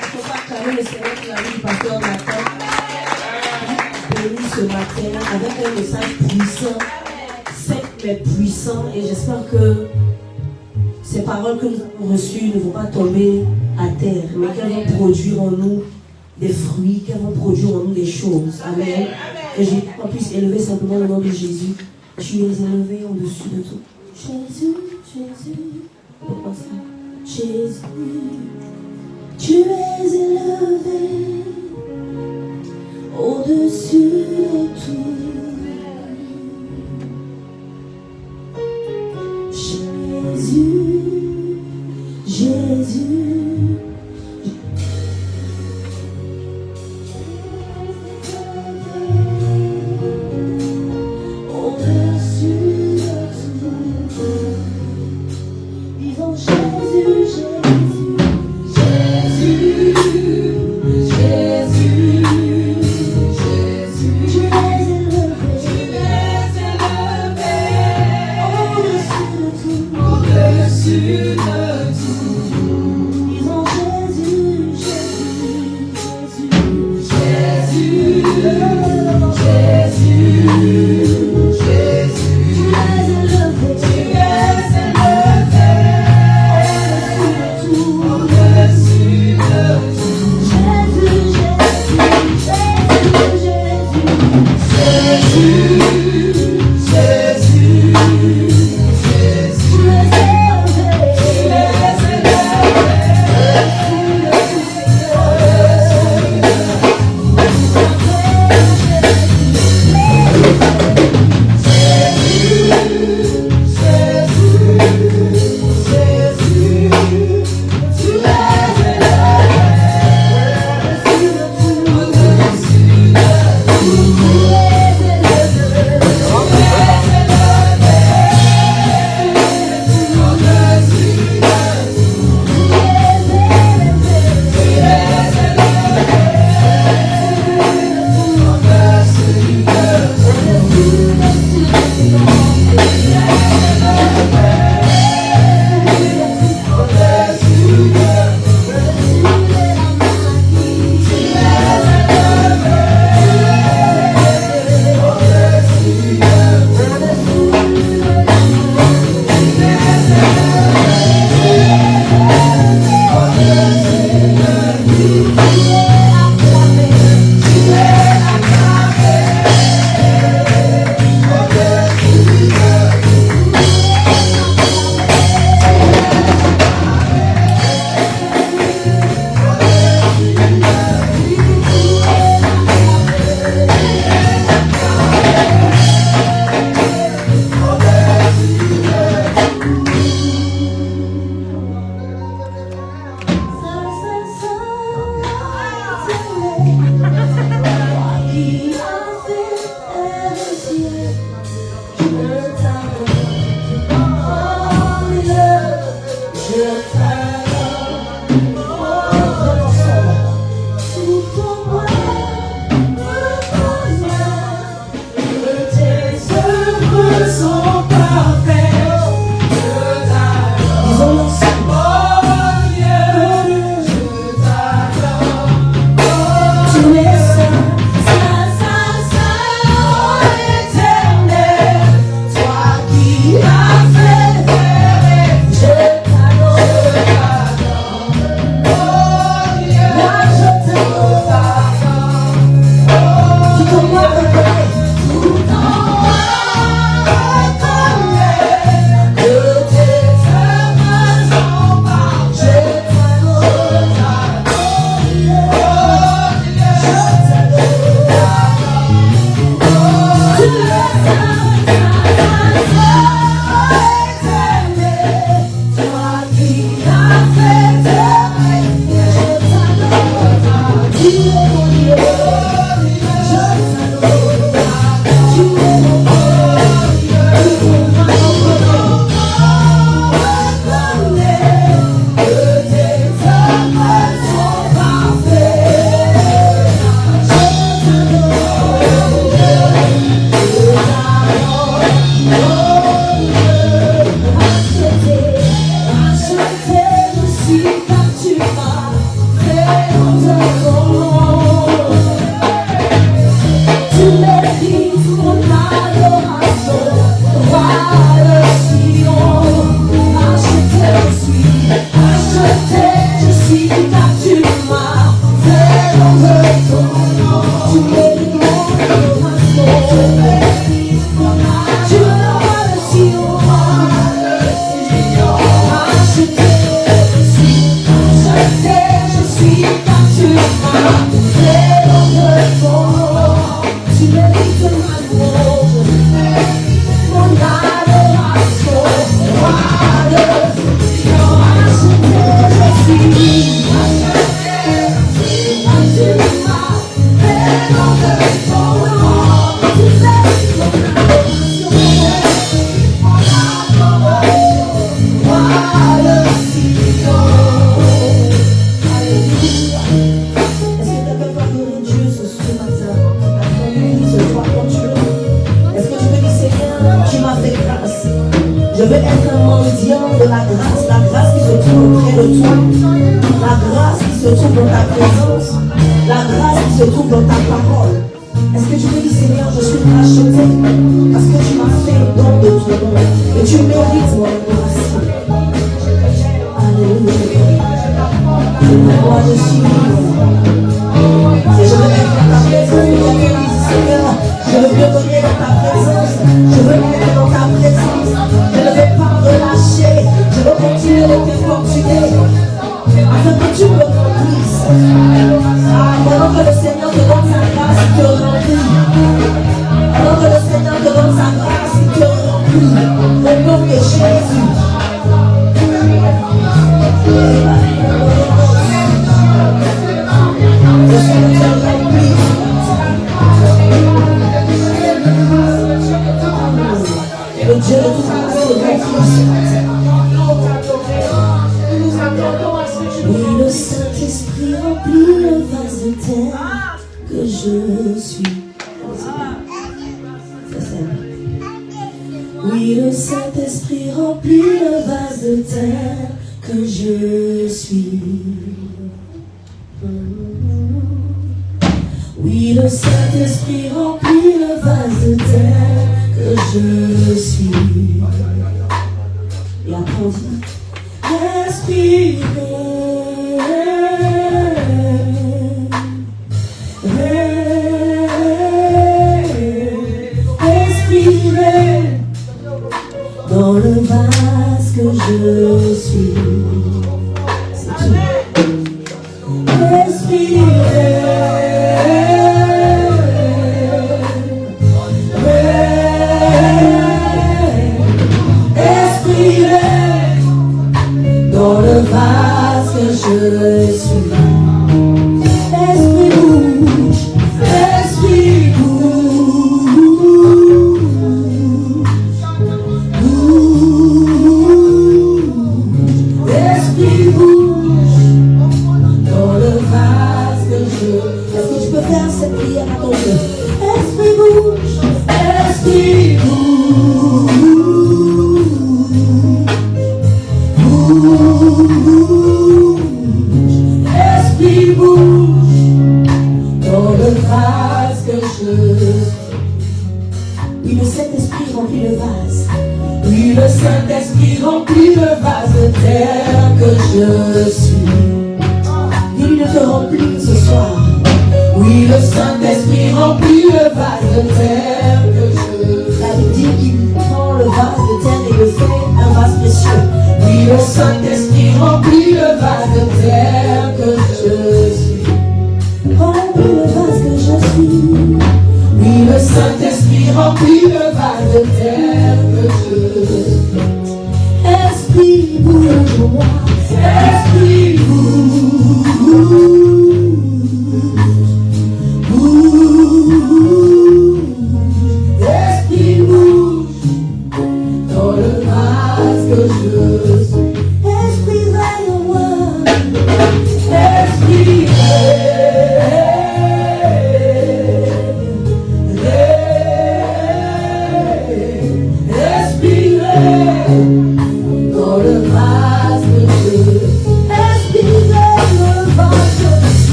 Il ne faut pas calmer le Seigneur qui a vu du pasteur Nathan. Ce matin avec un message puissant, sec mais puissant, et j'espère que ces paroles que nous avons reçues ne vont pas tomber à terre, mais qu'elles vont produire en nous des fruits, qu'elles vont produire en nous des choses. Amen. Et qu'on puisse élever simplement le nom de Jésus. Tu es élevé au-dessus de tout. Jésus, Jésus, pourquoi ça? Jésus, tu es élevé au-dessus de tout. Jésus, Jésus. Au-dessus de tout. Vivons Jésus, Jésus, Jésus, Jésus. Tu es élevé.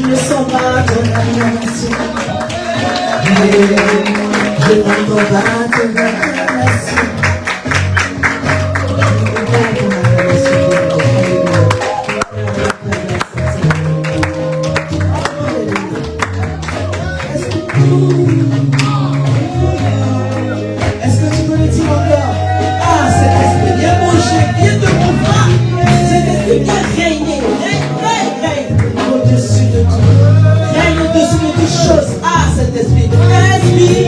Je ne sens pas ton animation. Je n'entends pas ton animation. Est-ce que tu peux le dire encore? Ah, cet esprit vient bouger, vient te mouvoir. Cet esprit vient régner, règne au-dessus de tout. Règne au-dessus de toutes choses. Ah, cet esprit. Esprit.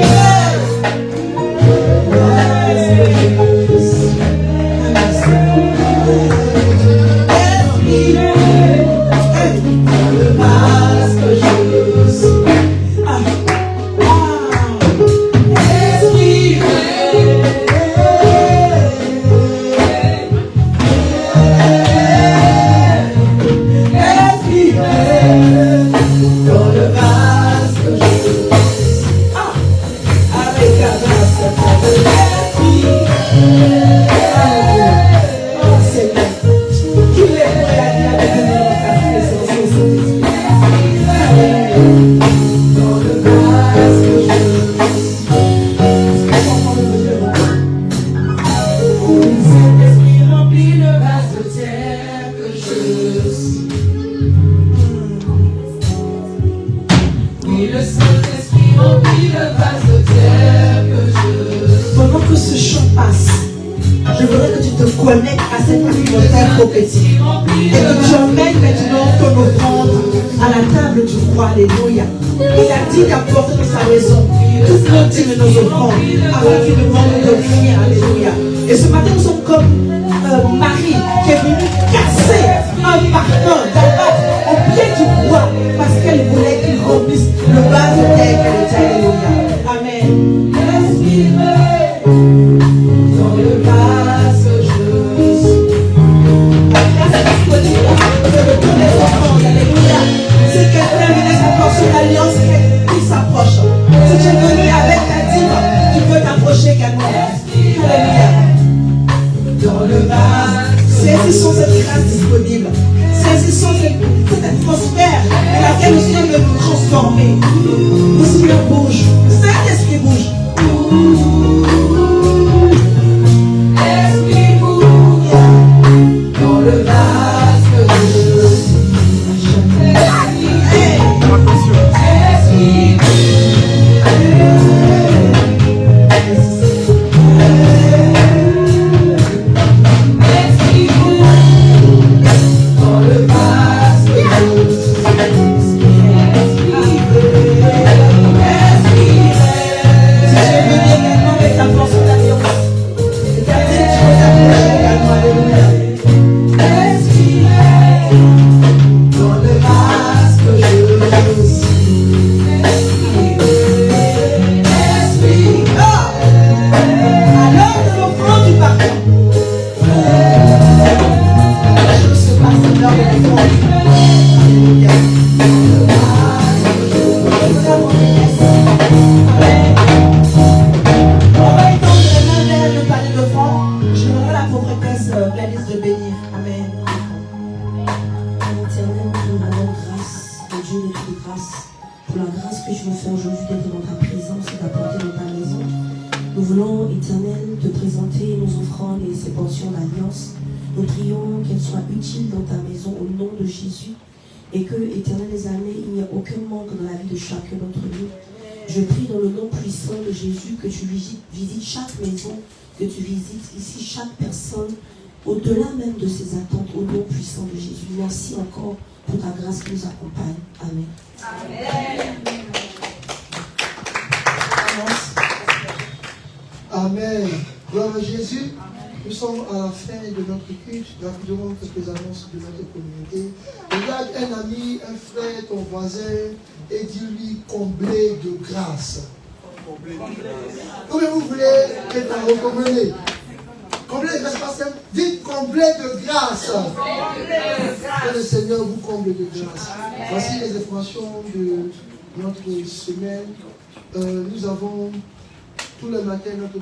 Alléluia. Il a dit d'apporter dans sa maison toutes nos dîmes et nos offrandes avant qu'il demande de rien. Alléluia. Et ce matin, nous sommes comme Marie qui est venue casser un parfum d'albâtre au pied du roi parce qu'elle voulait qu'il remplisse le vase de terre qu'elle était. Alléluia. Amen. Dans le vase que je suis. La grâce est disponible. C'est le tour des offrandes. Alléluia. Si quelqu'un vient s'approcher l'alliance qui s'approche. Si tu es venu avec ta dîme, tu peux t'approcher également. Alléluia. Dans le vase, saisissons cette grâce disponible. Saisissons cette atmosphère dans laquelle nous sommes venus transformer. Le Seigneur bouge. Saint-Esprit bouge. Esprit bouge. Dans le vase que je suis. Nous prions qu'elle soit utile dans ta maison au nom de Jésus et que, Éternel des armées, il n'y ait aucun manque dans la vie de chacun d'entre nous. Je prie dans le nom puissant de Jésus que tu visites chaque maison, que tu visites ici chaque personne, au-delà même de ses attentes, au nom puissant de Jésus. Merci encore pour ta grâce qui nous accompagne. Amen. Amen. Amen. Gloire à Jésus. Nous sommes à la fin de notre culte. Rapidement, quelques annonces de notre communauté. Regarde un ami, un frère, ton voisin, et dis-lui comblé de grâce. Combien vous voulez que t'en recommandez? Comblé de grâce, pas simple. Dites comblé de grâce. Que le Seigneur vous comble de grâce. Voici les informations de notre semaine. Nous avons tout le matin notre